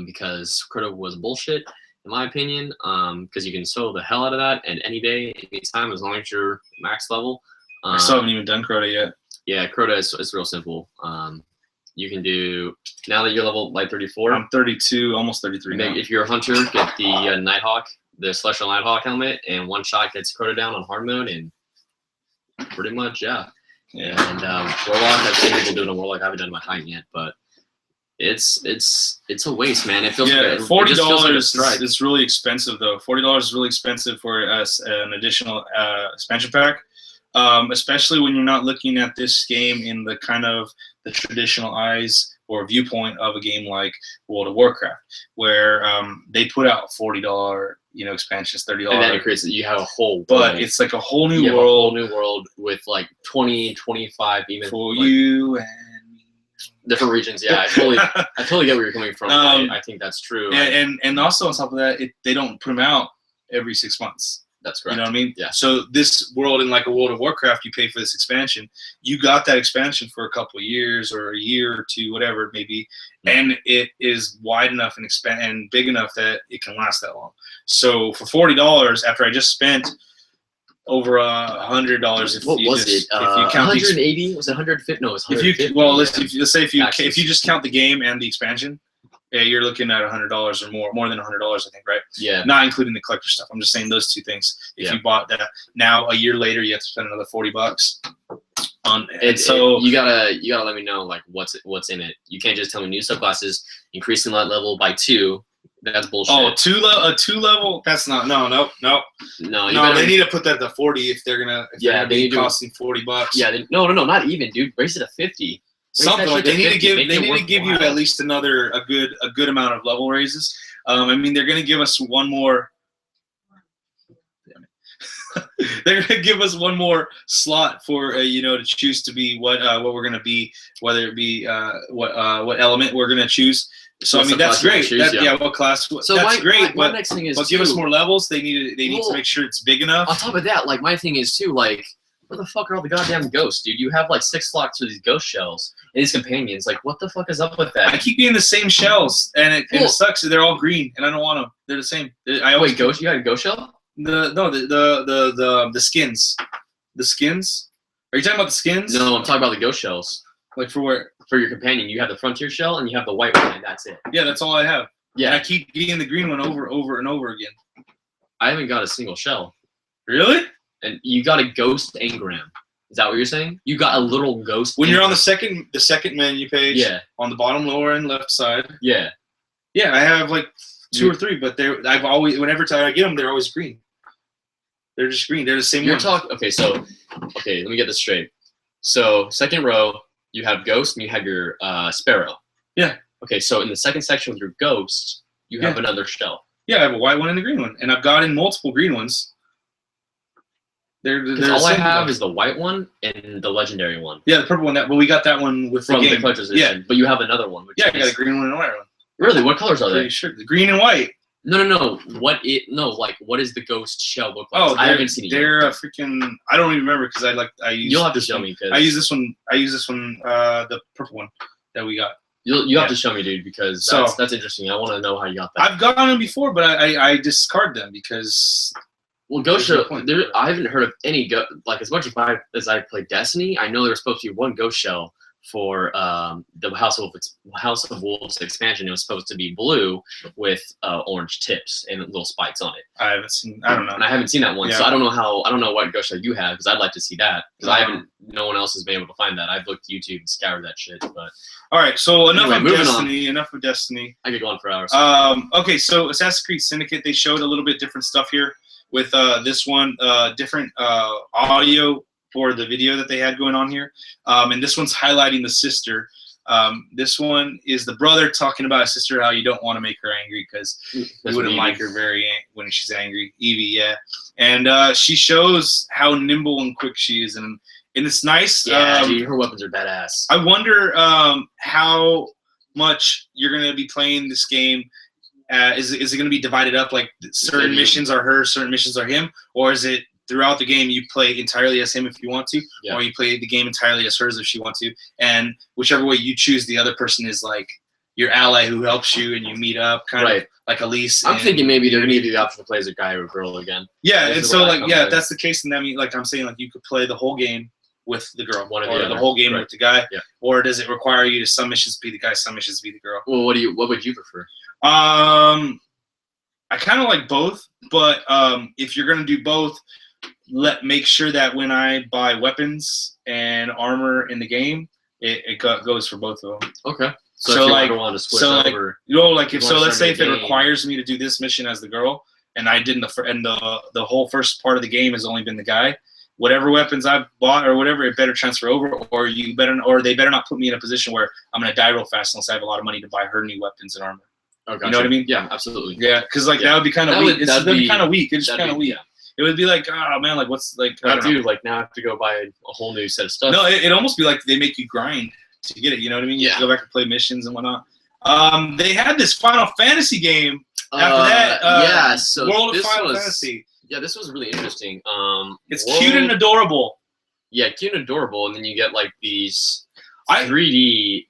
Because Crota was bullshit in my opinion. Because you can solo the hell out of that at any day, any time, as long as you're max level. I still haven't even done Crota yet. Yeah, Crota is real simple. You can do now that you're level like 34. I'm 32, almost 33 now. If you're a hunter, get the Nighthawk, the Celestial Nighthawk helmet, and one shot gets Crota down on hard mode and. Pretty much, yeah. And Warlock, I've seen people doing a Warlock. I haven't done my Titan yet, but it's a waste, man. It feels $40 like is really expensive though. $40 is really expensive for an additional expansion pack, especially when you're not looking at this game in the kind of the traditional eyes or viewpoint of a game like World of Warcraft, where they put out $40 expansions, $30. And then it creates you have a whole but world. It's like a whole new world. A whole new world with like 20, 25 even for you and me. Different regions. Yeah, I totally get where you're coming from. I think that's true. And also on top of that, they don't put them out every 6 months. That's correct. You know what I mean? Yeah. So this world in like a World of Warcraft, you pay for this expansion. You got that expansion for a couple of years or a year or two, whatever it may be, and it is wide enough and big enough that it can last that long. So for $40, after I just spent over $100, what was it? If you count 180, was it 150? No, it was 150. Let's say if you just count the game and the expansion, Yeah, you're looking at $100 or more than $100, I think, right? Yeah. Not including the collector stuff. I'm just saying those two things. If you bought that now, a year later, you have to spend another $40 on. So you gotta let me know like what's in it. You can't just tell me new subclasses increasing that level by 2. That's bullshit. Oh, a 2 level? That's not. No. They need to put that to 40 if they're gonna. They need costing $40. Yeah. No, not even, dude. Raise it to 50. Something like they need to give. They need to give you at least a good amount of level raises. I mean, they're gonna give us one more. They're gonna give us one more slot for to choose to be what we're gonna be, whether it be what element we're gonna choose. So I mean that's great. What class? So that's great. My next thing is, but give us more levels. They need to make sure it's big enough. On top of that, like my thing is too, like where the fuck are all the goddamn ghosts, dude? You have like 6 slots for these ghost shells and these companions. Like what the fuck is up with that? I keep getting the same shells, and it sucks. They're all green, and I don't want them. They're the same. Ghost? You got a ghost shell? The skins. The skins? Are you talking about the skins? No, I'm talking about the ghost shells. Like for where? For your companion, you have the frontier shell and you have the white one, and that's it. Yeah, that's all I have. Yeah, and I keep getting the green one over and over again. I haven't got a single shell. Really? And you got a ghost engram. Is that what you're saying? You got a little ghost. When you're on the second menu page. Yeah. On the bottom lower and left side. Yeah. Yeah, I have like 2 or 3, but I've always whenever I get them, they're always green. They're just green. They're the same. Okay, let me get this straight. So second row, you have ghost and you have your sparrow. Yeah. Okay, so in the second section with your ghost, you have another shell. Yeah, I have a white one and a green one, and I've gotten multiple green ones. They're all I have is the white one and the legendary one. Yeah, the purple one. But we got that one with from the collector's edition. But you have another one. I got a green one and a white one. Really? What colors are they? Pretty sure. The green and white. No. What is the ghost shell look like? I haven't seen it. They're a freaking. I don't even remember because I use. You'll have to show me. I use this one. The purple one that we got. You have to show me, dude, because that's interesting. I want to know how you got that. I've gotten them before, but I discard them because. Well, ghost shell. I haven't heard of any as much as I played Destiny. I know there was supposed to be one ghost shell for the House of Wolves expansion. It was supposed to be blue with orange tips and little spikes on it. I don't know. And I haven't seen that one, so I don't know what ghost shell you have because I'd like to see that because no one else has been able to find that. I've looked YouTube and scoured that shit, but. All right, so enough of Destiny. I could go on for hours. Okay, so Assassin's Creed Syndicate, they showed a little bit different stuff here with this one, different audio for the video that they had going on here. And this one's highlighting the sister. This one is the brother talking about his sister, how you don't want to make her angry because you wouldn't like her when she's angry. Evie, yeah. And she shows how nimble and quick she is. And it's nice. Yeah, dude, her weapons are badass. I wonder how much you're going to be playing this game. Is it going to be divided up like certain missions are her, certain missions are him? Or is it throughout the game you play entirely as him if you want to, or you play the game entirely as hers if she wants to? And whichever way you choose, the other person is like your ally who helps you and you meet up, kind of like Elise. I'm thinking maybe they're going to give you the option to play as a guy or a girl again. Yeah, and so if that's the case, then that means I'm saying you could play the whole game with the girl, or the whole game with the guy, or does it require you to some missions be the guy, some missions be the girl? Well, what would you prefer? I kind of like both, but if you're gonna do both, make sure that when I buy weapons and armor in the game, it goes for both of them. Okay. So let's say if it requires me to do this mission as the girl, and I didn't, and the whole first part of the game has only been the guy. Whatever weapons I've bought or whatever, it better transfer over, or they better not put me in a position where I'm gonna die real fast unless I have a lot of money to buy her new weapons and armor. Oh, gotcha. You know what I mean? Yeah, absolutely. Yeah, because that would be kind of weak. That'd be kind of weak. It's kind of weak. Yeah. It would be like, oh man, what's I don't know. Now I have to go buy a whole new set of stuff. No, it'd almost be like they make you grind to get it. You know what I mean? You have to go back and play missions and whatnot. They had this Final Fantasy game after that. So World of Final Fantasy. Yeah, this was really interesting. It's cute and adorable. Yeah, cute and adorable, and then you get these 3D.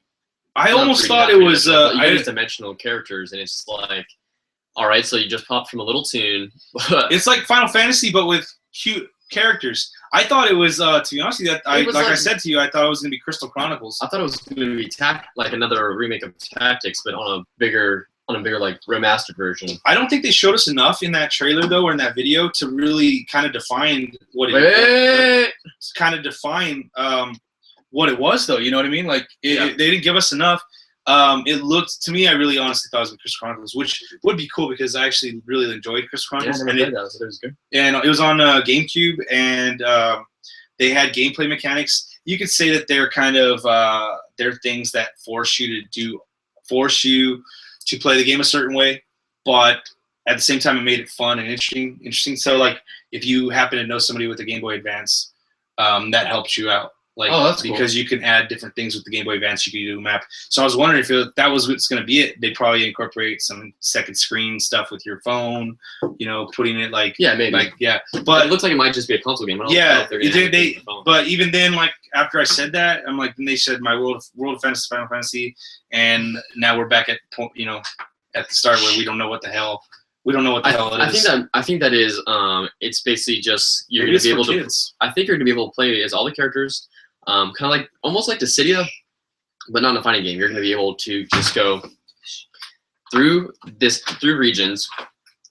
I almost thought it was these dimensional characters, and it's all right. So you just pop from a little tune. It's like Final Fantasy, but with cute characters. I thought it was to be honest with you, I It was said to you, I thought it was gonna be Crystal Chronicles. I thought it was going to be like another remake of Tactics, but on a bigger like remastered version. I don't think they showed us enough in that trailer though, or in that video, to really kind of define what what it was though. You know what I mean? Like they didn't give us enough. It looked to me, I really honestly thought it was Crystal Chronicles, which would be cool because I actually really enjoyed Crystal Chronicles. Yeah, it was good. And it was on GameCube, and they had gameplay mechanics. You could say that they're kind of they're things that force you to play the game a certain way, but at the same time, it made it fun and interesting. So, like, if you happen to know somebody with a Game Boy Advance, that helps you out. Like, that's because cool. you can add different things with the Game Boy Advance. You can do a map. So I was wondering if that was what's going to be it. They'd probably incorporate some second screen stuff with your phone. You know, putting it like maybe But it looks like it might just be a console game. I don't know if they're gonna but even then, like after I said that, I'm like, then they said my World of Fantasy, Final Fantasy, and now we're back at at the start where we don't know what the hell. We don't know what the hell it is. I think that is it's basically just you're going to be able to. I think you're going to be able to play as all the characters. Kind of like almost like Dissidia, but not in a fighting game. You're going to be able to just go through regions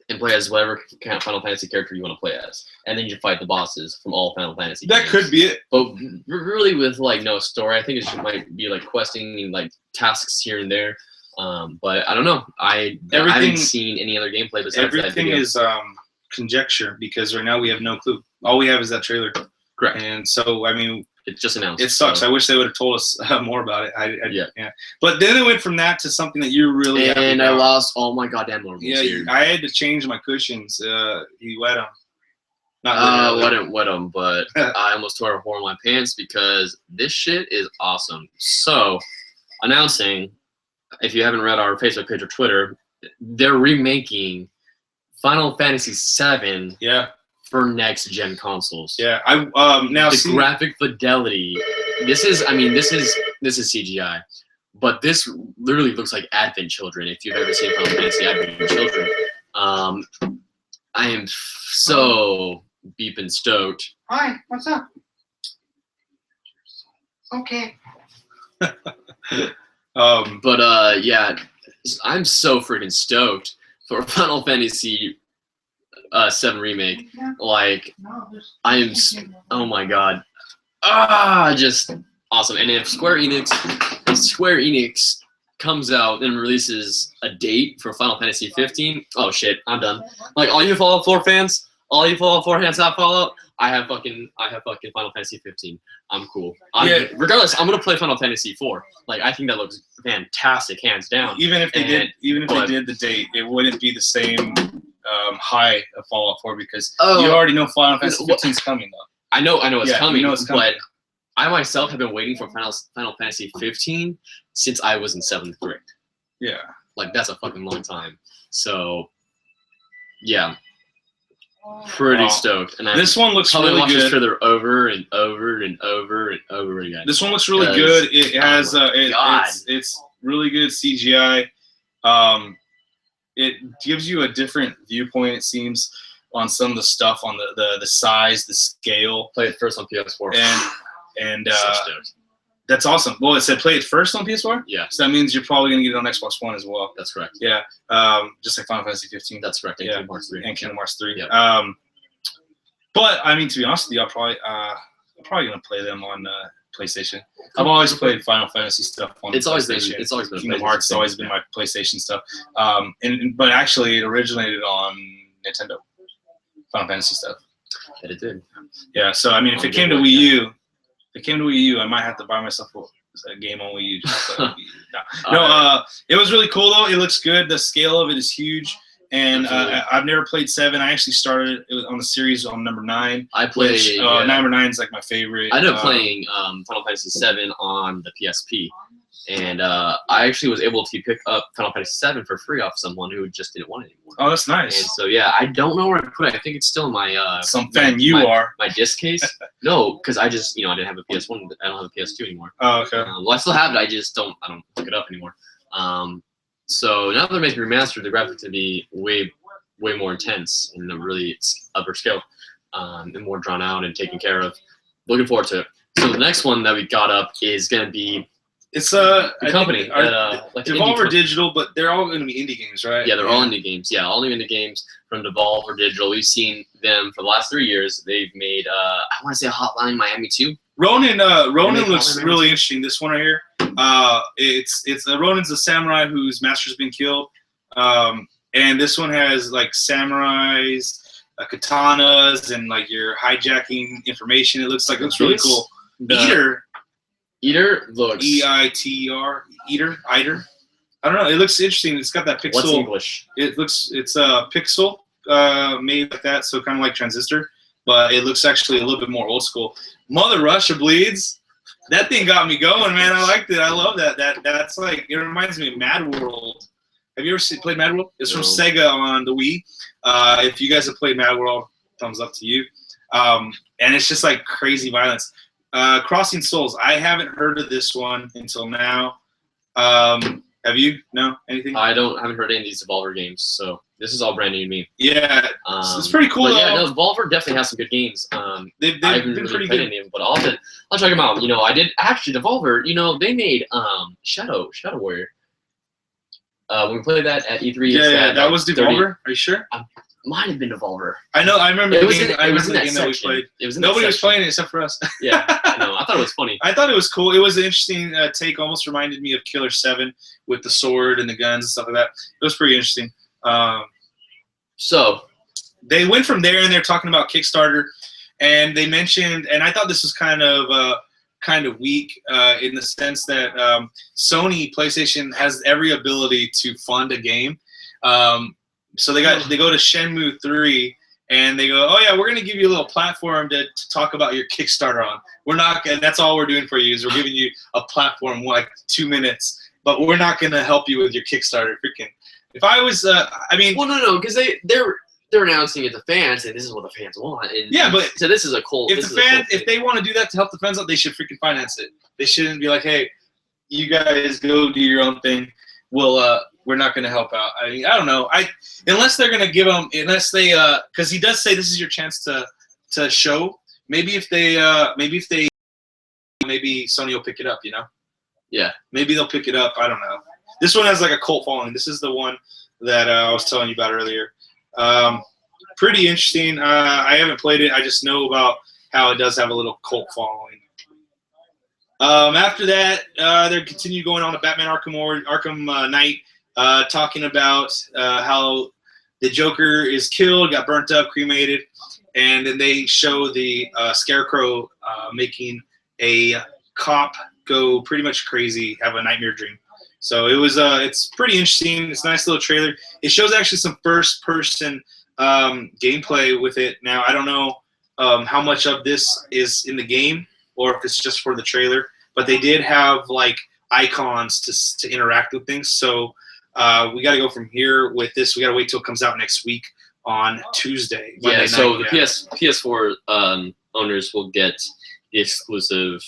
and play as whatever kind of Final Fantasy character you want to play as, and then you fight the bosses from all Final Fantasy games. That could be it. But really, with like no story, I think it might be like questing and like tasks here and there. But I don't know. I haven't seen any other gameplay besides that video. Everything is conjecture because right now we have no clue. All we have is that trailer. Correct. And so I mean. It's just announced. It sucks. So. I wish they would have told us more about it. Yeah. But then it went from that to something that you're really happy and about. I lost all my goddamn marbles. Yeah, here. I had to change my cushions. He wet them. Wet them, but I almost tore a hole in my pants because this shit is awesome. So, announcing, if you haven't read our Facebook page or Twitter, they're remaking Final Fantasy VII. Yeah. For next gen consoles. Yeah, I now the graphic fidelity. This is CGI, but this literally looks like Advent Children. If you've ever seen Final Fantasy Advent Children, I am so beeping stoked. Hi, what's up? Okay. Yeah, I'm so freaking stoked for Final Fantasy 7 remake. Like, I am. Oh my god. Just awesome. And if Square Enix comes out and releases a date for Final Fantasy 15, oh shit, I'm done. Like, all you Fallout 4 fans, all you Fallout 4 fans have Fallout. I have fucking Final Fantasy 15. I'm cool. Regardless, I'm gonna play Final Fantasy 4. Like, I think that looks fantastic, hands down. Even if they did the date, it wouldn't be the same high of Fallout 4 because you already know Final Fantasy 15 is coming though. I know it's coming. You know it's coming. But I myself have been waiting for Final Fantasy 15 since I was in 7th grade. Yeah. Like, that's a fucking long time. So, yeah. Pretty stoked. And this one looks really good. This trailer over and over and over and over again. This one looks really good. It has it's really good CGI. It gives you a different viewpoint, it seems, on some of the stuff, on the size, the scale. Play it first on PS4. And that's awesome. Well, it said play it first on PS4? Yeah. So that means you're probably going to get it on Xbox One as well. That's correct. Yeah. Just like Final Fantasy 15. That's correct. And Kingdom Hearts 3. And Kingdom Hearts 3. Yeah. But, I mean, to be honest with you, I'm probably going to play them on PlayStation. I've always played Final Fantasy stuff on PlayStation. It's always been Kingdom Hearts has always been my PlayStation stuff. But actually, it originated on Nintendo. Final Fantasy stuff. That it did. Yeah. So I mean, if it came to Wii U, I might have to buy myself a game on Wii U. Just to play Wii U. It was really cool though. It looks good. The scale of it is huge. And I've never played 7. I actually started it on the series on number 9. I played number 9 is like my favorite. I ended up playing Final Fantasy 7 on the PSP, and I actually was able to pick up Final Fantasy 7 for free off someone who just didn't want it anymore. Oh, that's nice. And so yeah, I don't know where I put it. I think it's still in my some fan you are my disc case. No, because I just I didn't have a PS1. I don't have a PS2 anymore. Oh, okay. Well, I still have it. I don't pick it up anymore. So now that they're making remastered, the graphics to be way more intense and a really upper scale. and more drawn out and taken care of. Looking forward to it. So the next one that we got up is going to be it's the company like Devolver Digital, but they're all going to be indie games, right? Yeah, they're all indie games. Yeah, all new indie games from Devolver Digital. We've seen them for the last 3 years. They've made I want to say Hotline Miami 2. Ronin looks really interesting. This one right here. It's Ronin's a samurai whose master's been killed, and this one has like samurais, katanas, and like you're hijacking information. It looks really cool. Eater looks EITR Eater. I don't know. It looks interesting. It's got that pixel. What's English? It's a pixel made like that, so kind of like Transistor, but it looks actually a little bit more old school. Mother Russia Bleeds. That thing got me going, man. I liked it. I love that. That's like, it reminds me of Mad World. Have you ever played Mad World? It's from Sega on the Wii. If you guys have played Mad World, thumbs up to you. And it's just like crazy violence. Crossing Souls. I haven't heard of this one until now. Have you? No? Anything? I haven't heard any of these Devolver games, so this is all brand new to me. Yeah, it's pretty cool. But yeah, no, Devolver definitely has some good games. They've I haven't been really pretty played good. any of them, but I'll check them out. You know, I did actually Devolver. You know, they made Shadow Warrior. When we played that at E3. Yeah, that was Devolver. Are you sure? Might have been Devolver. I know. I remember it the was game. in, I it was remember in the that game that we section. played. It was in Nobody that was section. playing it except for us. Yeah, I know. I thought it was funny. I thought it was cool. It was an interesting take. Almost reminded me of Killer 7 with the sword and the guns and stuff like that. It was pretty interesting. So they went from there, and they're talking about Kickstarter, and they mentioned, and I thought this was kind of weak in the sense that Sony PlayStation has every ability to fund a game. So they go to Shenmue 3. And they go, oh yeah, we're gonna give you a little platform to talk about your Kickstarter on. We're not, and that's all we're doing for you is we're giving you a platform like 2 minutes, but we're not gonna help you with your Kickstarter. Freaking, if I was, I mean, well, no, because they're announcing it to fans, and this is what the fans want. And yeah, but so this is a cool. If they want to do that to help the fans out, they should freaking finance it. They shouldn't be like, hey, you guys go do your own thing. We're not going to help out. I mean, I don't know. Unless they're going to give them, unless they, because he does say this is your chance to show. Maybe Sony will pick it up. You know? Yeah. Maybe they'll pick it up. I don't know. This one has like a cult following. This is the one that I was telling you about earlier. Pretty interesting. I haven't played it. I just know about how it does have a little cult following. After that, they continue going on to Batman Arkham Knight. Talking about how the Joker is killed, got burnt up, cremated, and then they show the Scarecrow making a cop go pretty much crazy, have a nightmare dream. So it's pretty interesting. It's a nice little trailer. It shows actually some first-person gameplay with it. Now I don't know how much of this is in the game or if it's just for the trailer, but they did have like icons to interact with things. So. We got to go from here with this. We got to wait till it comes out next week on Tuesday. Yeah, so the PS4 owners will get the exclusive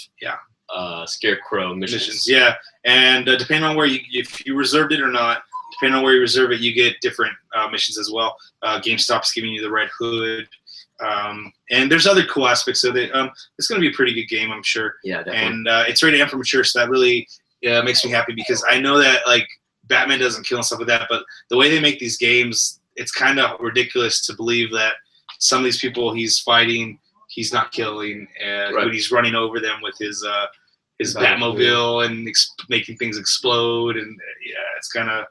Scarecrow missions. Yeah, and depending on where if you reserved it or not, depending on where you reserve it, you get different missions as well. GameStop's giving you the Red Hood. And there's other cool aspects of it. It's going to be a pretty good game, I'm sure. Yeah, definitely. And it's rated M for mature, so that really makes me happy because I know that like Batman doesn't kill and stuff like that, but the way they make these games, it's kind of ridiculous to believe that some of these people he's fighting, he's not killing, and when he's running over them with his Batmobile and making things explode, and it's kind of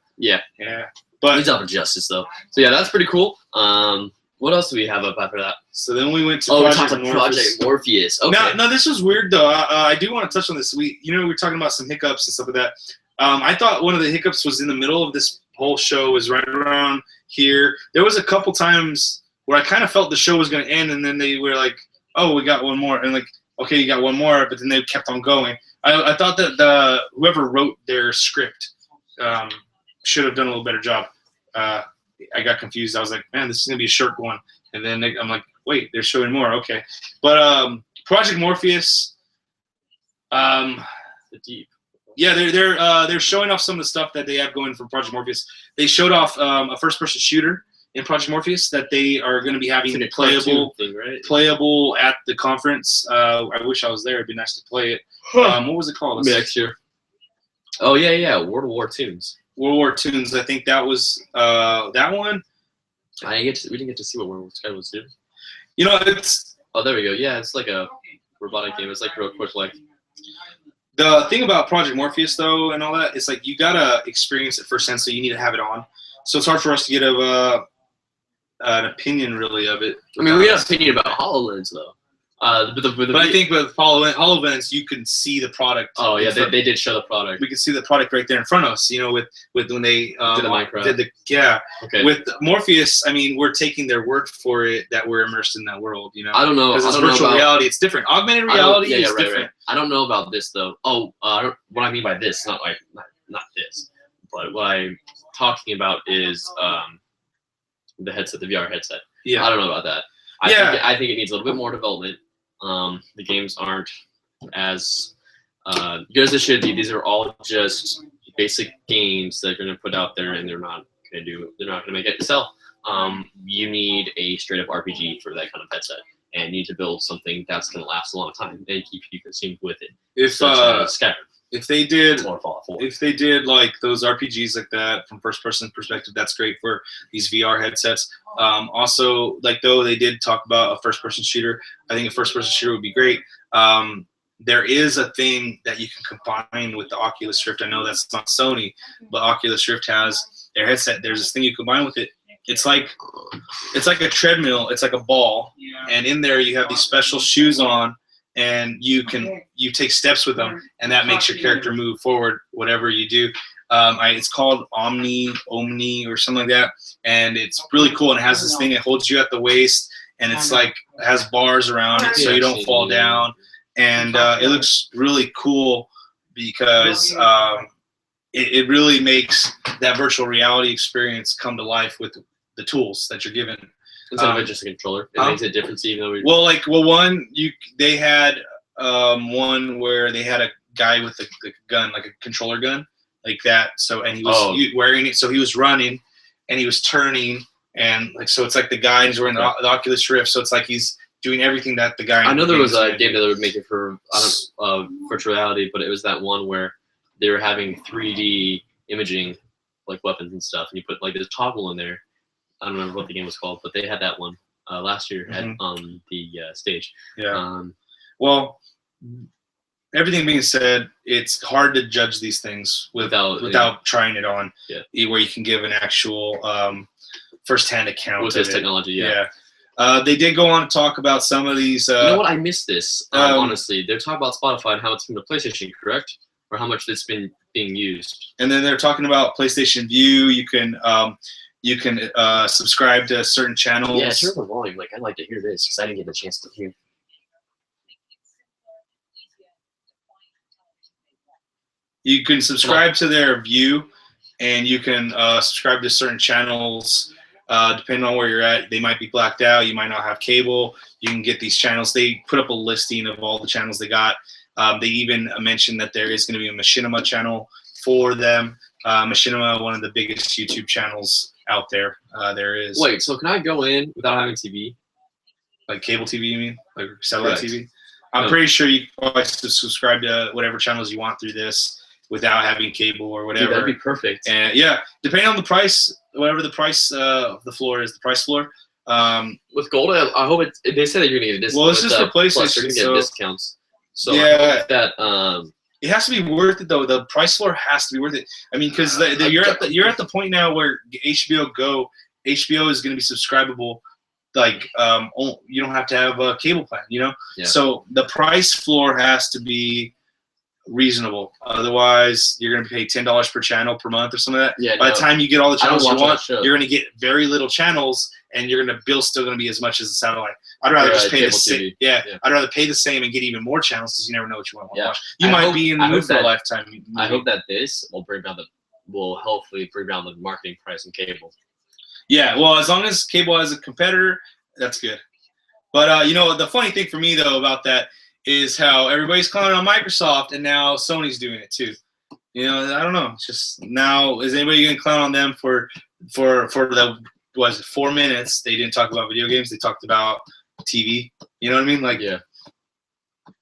But he's out for justice though. So yeah, that's pretty cool. What else do we have up after that? So then we went to Project Morpheus. Okay. Now this was weird though. I do want to touch on this. We were talking about some hiccups and stuff like that. I thought one of the hiccups was in the middle of this whole show, was right around here. There was a couple times where I kind of felt the show was going to end, and then they were like, "Oh, we got one more," and like, "Okay, you got one more," but then they kept on going. I thought that whoever wrote their script should have done a little better job. I got confused. I was like, "Man, this is going to be a short one," and then I'm like, "Wait, they're showing more." Okay, but Project Morpheus. The Deep. Yeah, they're showing off some of the stuff that they have going for Project Morpheus. They showed off a first-person shooter. in Project Morpheus that they are going to be having It's like a playable cartoon thing, right? playable at the conference. I wish I was there. It'd be nice to play it. What was it called? Next year. Oh yeah, World War Tunes. World War Tunes. I think that was that one. We didn't get to see what World War Tunes was, dude. You know, it's Oh, there we go. Yeah, it's like a robotic game. It's like real quick, like. the thing about Project Morpheus though, and all that. It's like you gotta experience it firsthand, so you need to have it on. So it's hard for us to get an opinion really of it. I mean, we have an opinion about HoloLens though. But I think with HoloLens, you can see the product. Oh yeah, they did show the product. We can see the product right there in front of us. You know, with when they did the Minecraft. Okay. With Morpheus, I mean, we're taking their word for it that we're immersed in that world. You know, I don't know. Because it's virtual reality. It's different. Augmented reality is different. Right. I don't know about this though. Oh, what I mean by this, not this, but what I'm talking about is the headset, the VR headset. Yeah. I don't know about that. I think it needs a little bit more development. The games aren't as good as they should be. These are all just basic games that they're going to put out there, and they're not going to make it sell. You need a straight up RPG for that kind of headset, and you need to build something that's going to last a long time and keep you consumed with it. If they did or Fallout 4. If they did like those RPGs like that from first person perspective, that's great for these VR headsets. Also, like though they did talk about a first person shooter, I think a first person shooter would be great. There is a thing that you can combine with the Oculus Rift. I know that's not Sony, but Oculus Rift has their headset. There's this thing you combine with it. It's like a treadmill. It's like a ball, and in there you have these special shoes on. And you take steps with them, and that makes your character move forward, whatever you do. It's called Omni, or something like that, and it's really cool. And it has this thing that holds you at the waist, and it's like it has bars around it, so you don't fall down. And it looks really cool because it really makes that virtual reality experience come to life with the tools that you're given. Instead of just a controller, it makes a difference. Even though they had one where they had a guy with a gun, like a controller gun, like that. So and he was wearing it, so he was running, and he was turning, and like so it's like the guy is wearing the Oculus Rift, so it's like he's doing everything that the guy. I know there was a game that would make it for virtual reality, but it was that one where they were having 3D imaging, like weapons and stuff, and you put like this toggle in there. I don't remember what the game was called, but they had that one last year at the stage. Yeah. Well, everything being said, it's hard to judge these things without trying it on. Yeah. Where you can give an actual first-hand account with this technology. Yeah. They did go on to talk about some of these. You know what? I missed this. Honestly, they're talking about Spotify and how it's from the PlayStation, correct? Or how much it's been being used. And then they're talking about PlayStation View. You can subscribe to certain channels. Yeah, turn the volume. Like, I'd like to hear this because I didn't get the chance to hear. You can subscribe to their View, and you can subscribe to certain channels. Depending on where you're at, they might be blacked out. You might not have cable. You can get these channels. They put up a listing of all the channels they got. They even mentioned that there is going to be a Machinima channel for them. Machinima, one of the biggest YouTube channels out there. There is. Wait, so can I go in without having TV? Like cable TV, you mean? Like satellite TV? I'm pretty sure you can always subscribe to whatever channels you want through this without having cable or whatever. Dude, that'd be perfect. And yeah, depending on the price, whatever the price of the floor is, the price floor. With gold, I hope it. They said that you're gonna get a discount. Well, it's just for PlayStation. Plus, you're gonna get discounts. So yeah, that it has to be worth it though. The price floor has to be worth it. I mean, because you're at the point now where HBO is going to be subscribable. Like you don't have to have a cable plan, you know. Yeah. So the price floor has to be reasonable. Otherwise, you're going to pay $10 per channel per month or something like that. Yeah, By the time you get all the channels you want, you're going to get very little channels, and you're going to bill still going to be as much as the satellite. I'd rather just pay the same. Yeah, I'd rather pay the same and get even more channels because you never know what you want to watch. You might be in the mood for a Lifetime movie. I hope that this will hopefully bring down the marketing price in cable. Yeah, well, as long as cable has a competitor, that's good. But you know, the funny thing for me though about that is how everybody's clowning on Microsoft, and now Sony's doing it too. You know, I don't know. It's just now, is anybody going to clown on them for the was it 4 minutes. They didn't talk about video games. They talked about TV. You know what I mean? Like, Yeah.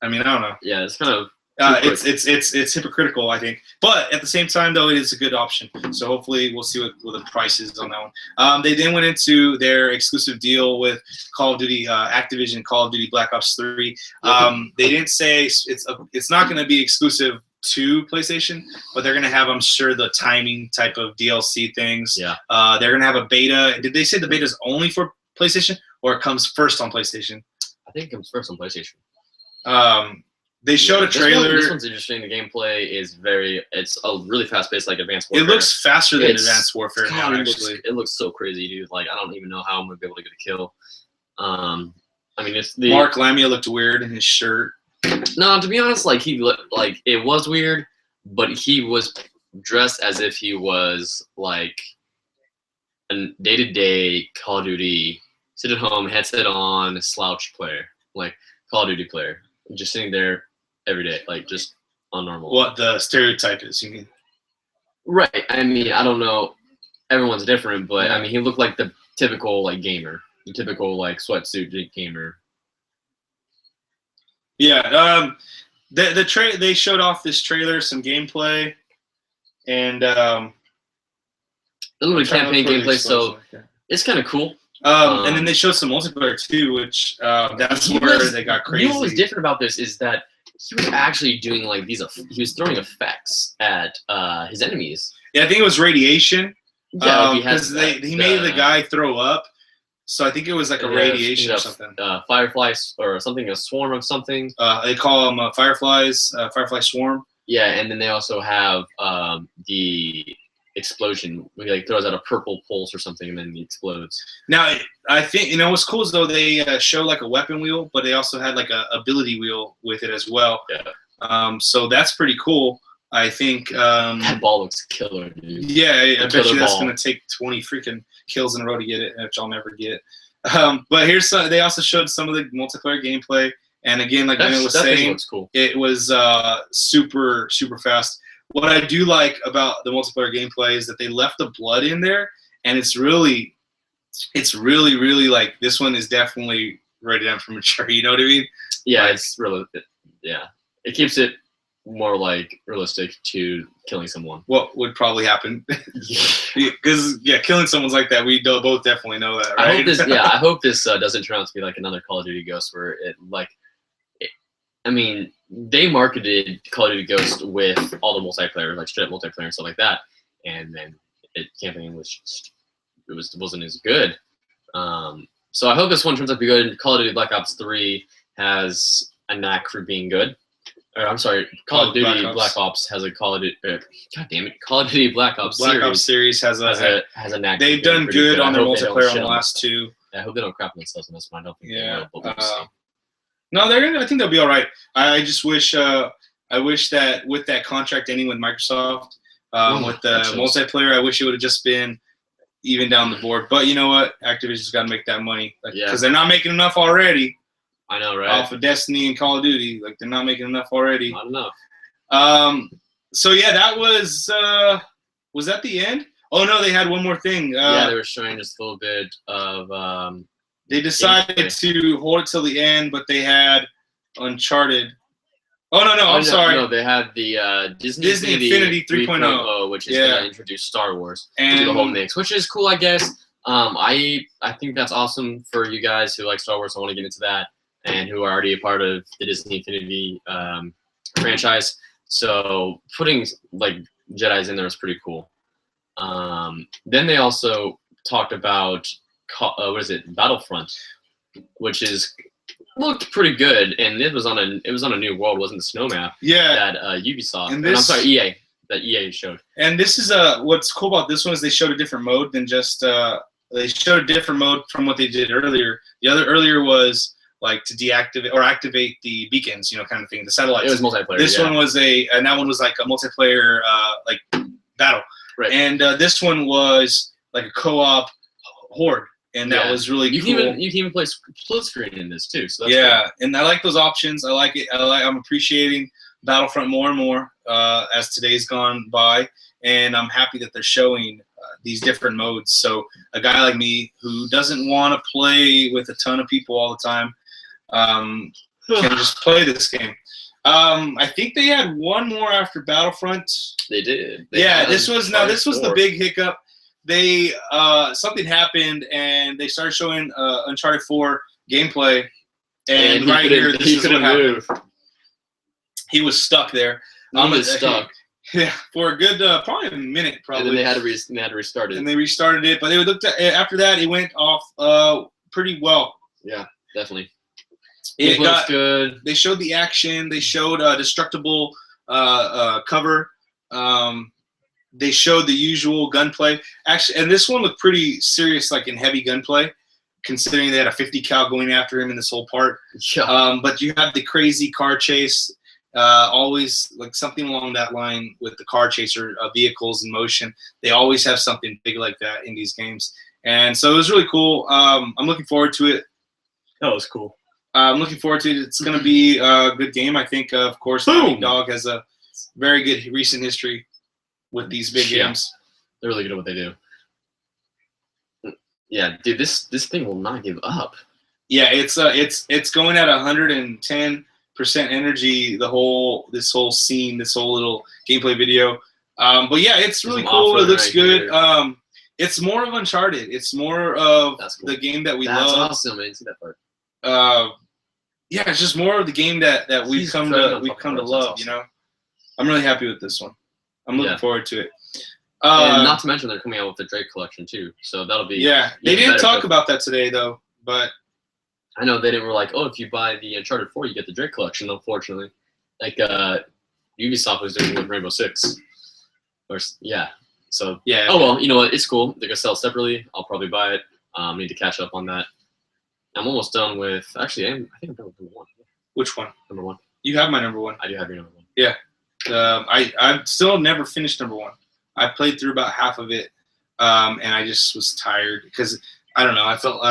I mean, I don't know. Yeah, it's kind of. It's hypocritical, I think. But at the same time, though, it is a good option. So hopefully we'll see what the price is on that one. They then went into their exclusive deal with Call of Duty, Activision, Call of Duty Black Ops 3. They didn't say it's not going to be exclusive to PlayStation, but they're going to have, I'm sure, the timing type of DLC things. Yeah. They're going to have a beta. Did they say the beta is only for PlayStation, or it comes first on PlayStation? I think it comes first on PlayStation. They showed a trailer. This one's interesting. The gameplay is it's a really fast-paced, like Advanced Warfare. It looks faster than Advanced Warfare now, actually. It looks so crazy, dude. Like, I don't even know how I'm gonna be able to get a kill. I mean, it's the Mark Lamia looked weird in his shirt. No, to be honest, like it was weird, but he was dressed as if he was like a day-to-day Call of Duty, sit at home, headset on, slouch player, like Call of Duty player, just sitting there every day, like just on normal. What the stereotype is, you mean? Right. I mean, I don't know. Everyone's different, but Yeah. I mean, he looked like the typical like gamer, the typical like sweatsuit gamer. Yeah. They showed off this trailer, some gameplay, and A little bit of campaign gameplay, so it's kind of cool. And then they showed some multiplayer too, which that's where they got crazy. You know what was different about this is that he was actually doing like he was throwing effects at his enemies. Yeah, I think it was radiation. Yeah, because he made the guy throw up. So I think it was like a radiation or something. Fireflies or something, a swarm of something. They call them fireflies, firefly swarm. Yeah, and then they also have the explosion. He like throws out a purple pulse or something, and then he explodes. Now, I think what's cool is though they show like a weapon wheel, but they also had like a ability wheel with it as well. Yeah. So that's pretty cool. I think that ball looks killer, dude. Yeah, I bet you that's gonna take 20 freaking kills in a row to get it, which I'll never get. But they also showed some of the multiplayer gameplay, and again, like Bennett was saying, cool. It was super fast. What I do like about the multiplayer gameplay is that they left the blood in there, and it's really like this one is definitely rated M for mature. You know what I mean? Yeah, like, it's really it keeps it more like realistic to killing someone. What would probably happen? Because killing someone's like that. We both definitely know that, right? I hope this doesn't turn out to be like another Call of Duty Ghost, where I mean, they marketed Call of Duty Ghost with all the multiplayer, like straight up multiplayer and stuff like that, and then campaign wasn't as good. So I hope this one turns out to be good. Call of Duty Black Ops 3 has a knack for being good. I'm sorry, Call of Duty Black Ops has a Call of Duty. God damn it, Call of Duty Black Ops. Black Ops series has a knack. They've done good on their multiplayer on the last two. I hope they don't crap themselves on this one. I don't think they will. But we'll see. No, they're gonna. I think they'll be all right. I just wish. I wish that with that contract ending with Microsoft, with the multiplayer, I wish it would have just been even down the board. But you know what? Activision's got to make that money because they're not making enough already. I know, right? Off of Destiny and Call of Duty, like they're not making enough already. Not enough. So yeah, that was that the end? Oh no, they had one more thing. They were showing just a little bit of. They decided to hold it till the end, but they had Uncharted. Oh no, I'm sorry. No, they had the Disney Infinity 3.0, which is going to introduce Star Wars to the whole mix, which is cool, I guess. I think that's awesome for you guys who like Star Wars. I want to get into that, and who are already a part of the Disney Infinity franchise. So putting like Jedi's in there is pretty cool. Then they also talked about Battlefront, which looked pretty good, and it was on a new world, wasn't the snow map? Yeah. That Ubisoft. And I'm sorry, EA. That EA showed. And this is what's cool about this one is they showed a different mode than just they showed a different mode from what they did earlier. The other earlier was like to deactivate or activate the beacons, kind of thing, the satellites. It was multiplayer. This one was and that one was like a multiplayer like battle. Right. And this one was like a co-op horde. And that was really cool. You can even play split screen in this too. So that's cool. And I like those options. I like it. I'm appreciating Battlefront more and more as today's gone by, and I'm happy that they're showing these different modes. So a guy like me who doesn't want to play with a ton of people all the time can just play this game. I think they had one more after Battlefront. They did. This was the big hiccup. They something happened and they started showing Uncharted 4 gameplay, and right here, this is what happened. He was stuck there. He was stuck. Yeah, for a good probably a minute, probably. And then they had to restart it. And they restarted it, but they looked at after that. It went off pretty well. Yeah, definitely. It got good. They showed the action. They showed destructible cover. They showed the usual gunplay. Actually, and this one looked pretty serious, like in heavy gunplay, considering they had a 50 cal going after him in this whole part. Yeah. But you have the crazy car chase. Always like something along that line with the car chaser vehicles in motion. They always have something big like that in these games, and so it was really cool. I'm looking forward to it. That was cool. I'm looking forward to it. It's going to be a good game. I think, of course, Naughty Dog has a very good recent history with these big games. They're really good at what they do. Yeah, dude, this thing will not give up. Yeah, it's going at 110% energy. This whole scene, this whole little gameplay video. But yeah, it's really cool. It looks good. It's more of Uncharted. It's more of the game that we love. That's awesome. I didn't see that part. Yeah, it's just more of the game that we've come to love. Awesome. You know, I'm really happy with this one. I'm looking forward to it. And not to mention they're coming out with the Drake collection too, so that'll be. Yeah, they didn't talk about that today though, but I know they didn't. Were like, oh, if you buy the Uncharted 4, you get the Drake collection. Unfortunately, like Ubisoft was doing with Rainbow Six, or yeah. So yeah. Oh well, you know what? It's cool. They're gonna sell separately. I'll probably buy it. Need to catch up on that. I'm almost done with. Actually, I think I'm done with number 1. Which one? Number 1. You have my number 1. I do have your number 1. Yeah. I've still never finished number 1. I played through about half of it, and I just was tired because I don't know. I felt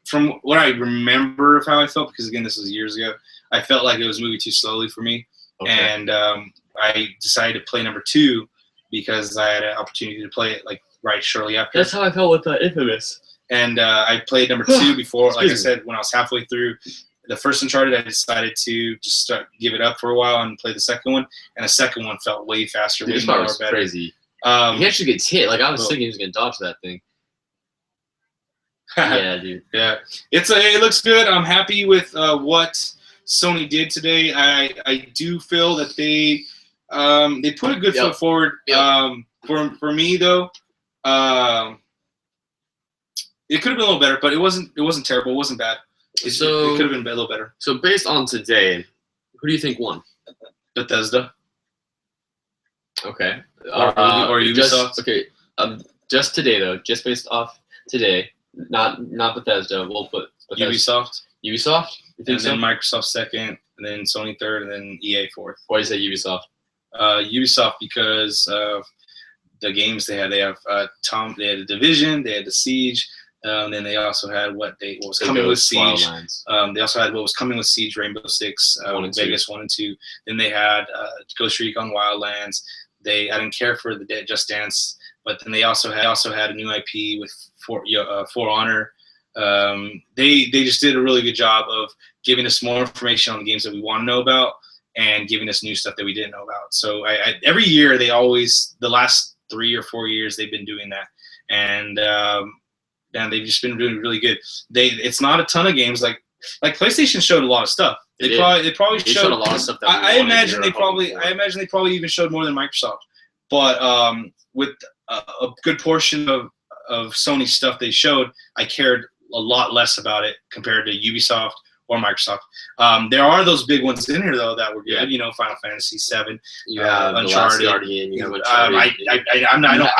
from what I remember of how I felt, because again this was years ago. I felt like it was moving too slowly for me, and I decided to play number 2 because I had an opportunity to play it like right shortly after. That's how I felt with Infamous. And I played number 2 before. Like I said, when I was halfway through the first Uncharted, I decided to just give it up for a while and play the second one. And the second one felt way faster, way more better. Crazy. He actually gets hit. Like I was thinking he was gonna dodge that thing. Yeah, dude. Yeah, it looks good. I'm happy with what Sony did today. I do feel that they put a good foot forward. For me though. It could have been a little better, but it wasn't terrible. It wasn't bad. It could have been a little better. So based on today, who do you think won? Bethesda. Okay. Or Ubisoft. Just today though, just based off today, not Bethesda. We'll put Bethesda. Ubisoft. You think and then Microsoft second, and then Sony third, and then EA fourth. Why do you say Ubisoft? Ubisoft because of the games they had. They have they had the Division, they had the Siege. And then they also had what was coming with Siege. They also had what was coming with Siege, Rainbow Six, Vegas 1 and 2. Then they had Ghost Recon Wildlands. I didn't care for the Just Dance, but then they also had a new IP with For Honor. They just did a really good job of giving us more information on the games that we want to know about and giving us new stuff that we didn't know about. So every year the last 3 or 4 years they've been doing that, and they've just been doing really good. It's not a ton of games like PlayStation showed a lot of stuff. They probably showed a lot of stuff. That I imagine they probably even showed more than Microsoft. But with a good portion of Sony stuff they showed, I cared a lot less about it compared to Ubisoft or Microsoft. There are those big ones in here though that were good. You know, Final Fantasy VII, Uncharted. I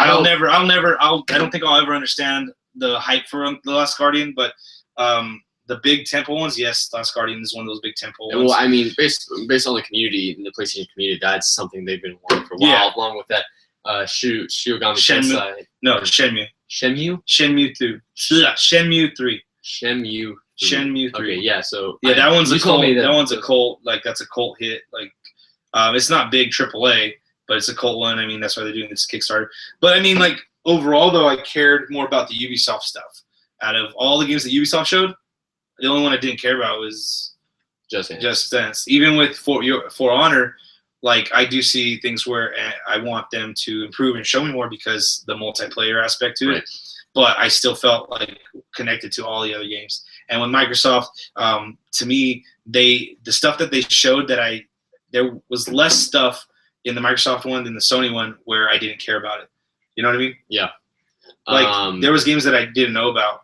don't think I'll ever understand the hype for The Last Guardian, but the big temple ones, yes, Last Guardian is one of those big temple ones. Well, I mean, based on the community, the PlayStation community, that's something they've been wanting for a while, along with that Shinigami Tensei. No, Shenmue. Shenmue? Shenmue 3. Shenmue 3. Shenmue 3. Shenmue 3. Okay, yeah, so... Yeah, that one's a cult. That one's a cult. Like, that's a cult hit. Like, it's not big AAA, but it's a cult one. I mean, that's why they're doing this Kickstarter. But, I mean, like, overall, though, I cared more about the Ubisoft stuff. Out of all the games that Ubisoft showed, the only one I didn't care about was Just Dance. Even with For Honor, like I do see things where I want them to improve and show me more because the multiplayer aspect to it. But I still felt like connected to all the other games. And with Microsoft, to me, the stuff that they showed there was less stuff in the Microsoft one than the Sony one where I didn't care about it. You know what I mean? Yeah. Like there was games that I didn't know about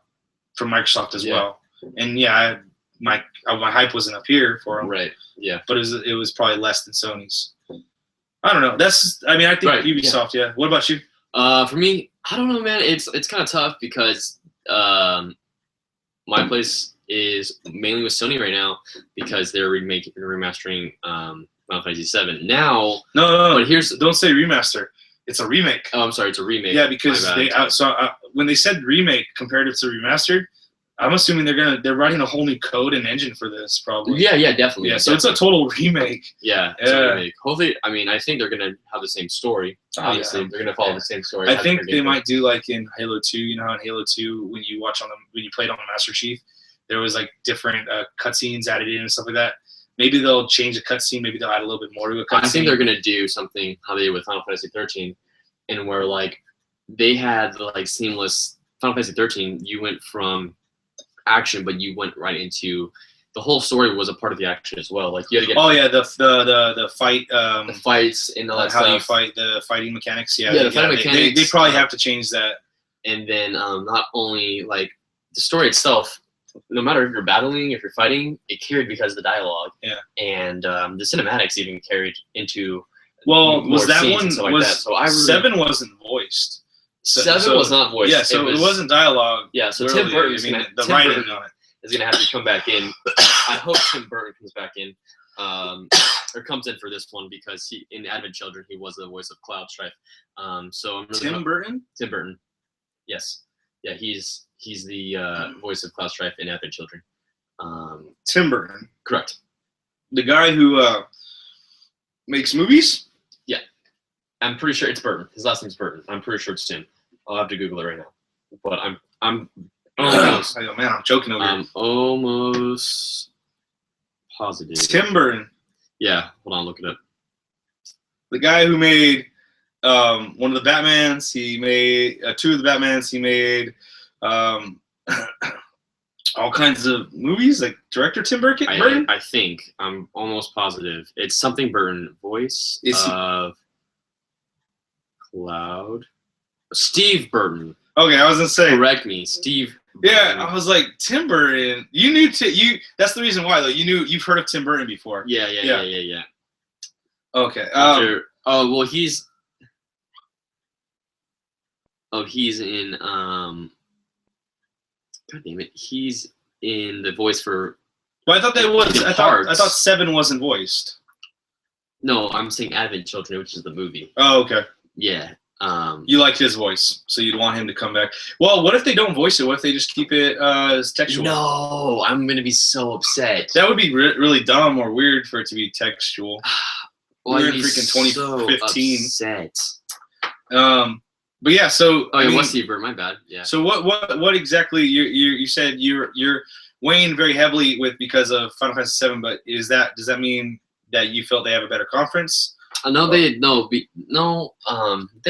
from Microsoft as well. And yeah, my hype wasn't up here for them. Right. Yeah. But it was probably less than Sony's. I don't know. I think Ubisoft. Yeah. What about you? For me, I don't know, man. It's kind of tough because my place is mainly with Sony right now because they're remastering Final Fantasy VII now. No. But don't say remaster. It's a remake. Oh, I'm sorry. It's a remake. Yeah, because when they said remake comparative to remastered, I'm assuming they're writing a whole new code and engine for this, probably. Yeah, definitely. Yeah, so it's a total remake. Yeah, it's a remake. Hopefully, I think they're gonna have the same story. Obviously, they're gonna follow the same story. I think they might do like in Halo 2. You know how in Halo 2, when you played on the Master Chief, there was like different cutscenes added in and stuff like that. Maybe they'll change a cutscene. Maybe they'll add a little bit more to a cutscene. I think they're gonna do something how they did with Final Fantasy 13, and where like they had the like seamless Final Fantasy 13. You went from action, but you went right into the whole story was a part of the action as well. Like you had to get the fight, the fights and all that how stuff. you fight, the fighting mechanics. Yeah, the fighting mechanics. They probably have to change that. And then not only like the story itself, no matter if you're battling, if you're fighting, it carried because of the dialogue. Yeah. And the cinematics even carried into was that one like that. So 7 wasn't voiced. 7 was not voiced. Yeah, so it wasn't dialogue. Yeah, so Tim Burton is going to have to come back in. I hope Tim Burton comes back in, or comes in for this one because in Advent Children he was the voice of Cloud Strife. So I'm really Tim Burton. Tim Burton, yes, yeah, he's the voice of Cloud Strife in Advent Children. Tim Burton, correct. The guy who makes movies. Yeah, I'm pretty sure it's Burton. His last name's Burton. I'm pretty sure it's Tim. I'll have to Google it right now. But I'm almost. Oh man, I'm joking over here. I'm almost positive. Tim Burton. Yeah, hold on, look it up. The guy who made one of the Batmans. He made 2 of the Batmans. He made all kinds of movies. Like director Tim Burton. I think I'm almost positive. It's something Burton. Voice of Cloud. Steve Burton. Okay, I was gonna say. Correct me, Steve. Yeah, I was like Tim Burton. You knew That's the reason why though. You've heard of Tim Burton before. Yeah. Okay. He's in God damn it. He's in the voice for. Well, I thought I thought 7 wasn't voiced. No, I'm saying Advent Children, which is the movie. Oh, okay. Yeah. You liked his voice, so you'd want him to come back. Well, what if they don't voice it? What if they just keep it as textual? No, I'm gonna be so upset. That would be really dumb or weird for it to be textual. Well, we're in freaking 2015. So upset. But yeah, so what's Steve? My bad. Yeah. So what exactly you said you're weighing very heavily with because of Final Fantasy VII, but does that mean that you felt they have a better conference? They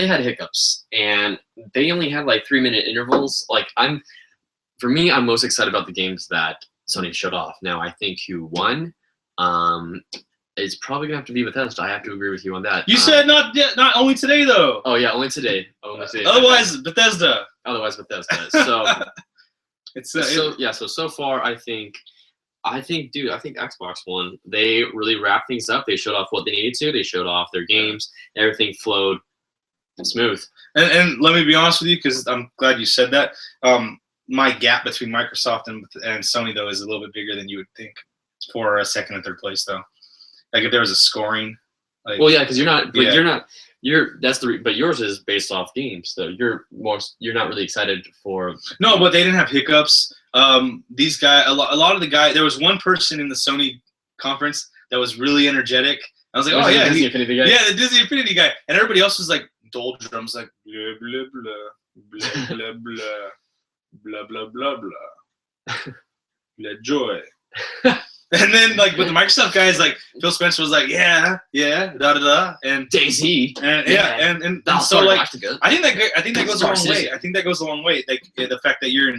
had hiccups and they only had like 3-minute intervals. Like I'm most excited about the games that Sony showed off. Now I think who won, it's probably gonna have to be Bethesda. I have to agree with you on that. You said not only today though. Oh yeah, only today. Otherwise Bethesda. So so far I think Xbox won. They really wrapped things up. They showed off what they needed to. They showed off their games. Everything flowed smooth. And let me be honest with you, because I'm glad you said that. My gap between Microsoft and Sony though is a little bit bigger than you would think for a second and third place though. Like if there was a scoring. Well, yeah, because you're not. But you're not. But yours is based off games, though. You're not really excited for. No, but they didn't have hiccups. These guys, a lot of the guys. There was one person in the Sony conference that was really energetic. I was like, the Disney Infinity guy. Yeah, the Disney Infinity guy, and everybody else was like doldrums like blah blah blah blah blah blah blah blah blah blah blah joy. And then like with the Microsoft guys, like Phil Spencer was like, yeah, da da da, and Daisy, and and so like I think that goes a Star long way. Citizen. I think that goes a long way. Like the fact that you're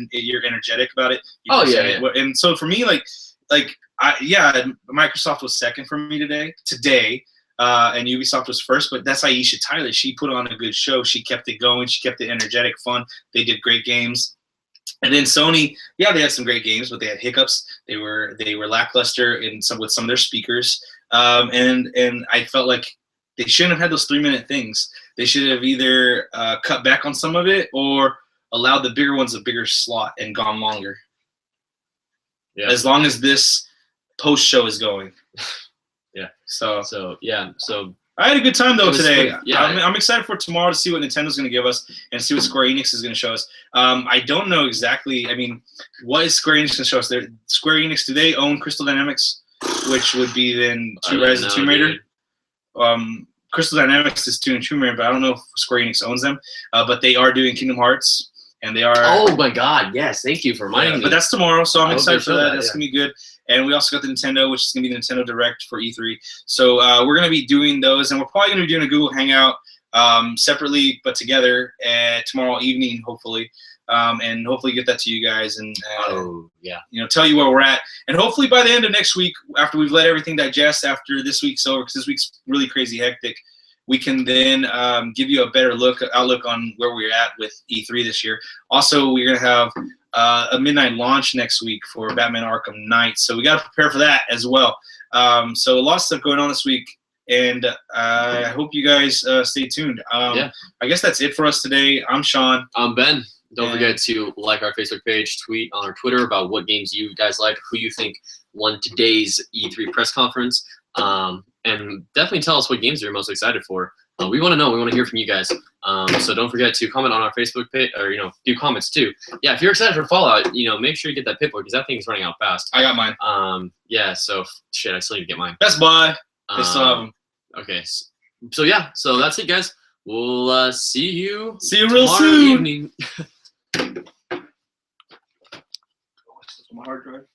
energetic about it. You Oh, present yeah, it. And so for me, Microsoft was second for me today, and Ubisoft was first. But that's Aisha Tyler. She put on a good show. She kept it going. She kept it energetic, fun. They did great games. And then Sony, yeah, they had some great games, but they had hiccups. They were lackluster with some of their speakers. And I felt like they shouldn't have had those 3-minute things. They should have either cut back on some of it or allowed the bigger ones a bigger slot and gone longer. Yeah. As long as this post show is going. Yeah. So I had a good time though today. Yeah, I'm excited for tomorrow to see what Nintendo's going to give us and see what Square Enix is going to show us. I don't know exactly. I mean, what is Square Enix going to show us? Square Enix, do they own Crystal Dynamics, which would be then Rise of the Tomb Raider? Crystal Dynamics is doing Tomb Raider, but I don't know if Square Enix owns them. But they are doing Kingdom Hearts, and they are. Oh my God! Yes, thank you for reminding me. But that's tomorrow, so I'm excited for that. That's yeah. going to be good. And we also got the Nintendo, which is going to be the Nintendo Direct for E3. So we're going to be doing those, and we're probably going to be doing a Google Hangout separately but together tomorrow evening, hopefully, and hopefully get that to you guys and tell you where we're at. And hopefully by the end of next week, after we've let everything digest after this week's over, because this week's really crazy hectic, we can then give you a better outlook on where we're at with E3 this year. Also, we're going to have a midnight launch next week for Batman Arkham Knight, so we got to prepare for that as well. So a lot of stuff going on this week, and I hope you guys stay tuned. I guess that's it for us today. I'm Sean. I'm Ben. Don't forget to like our Facebook page, tweet on our Twitter about what games you guys liked, who you think won today's E3 press conference, and definitely tell us what games you're most excited for. We want to know. We want to hear from you guys. So don't forget to comment on our Facebook page, or do comments too. Yeah, if you're excited for Fallout, make sure you get that Pip-Boy because that thing's running out fast. I got mine. Yeah. So shit, I still need to get mine. Best Buy. They still have them. Okay. So yeah. So that's it, guys. We'll see you. See you real tomorrow soon. Evening. My hard drive.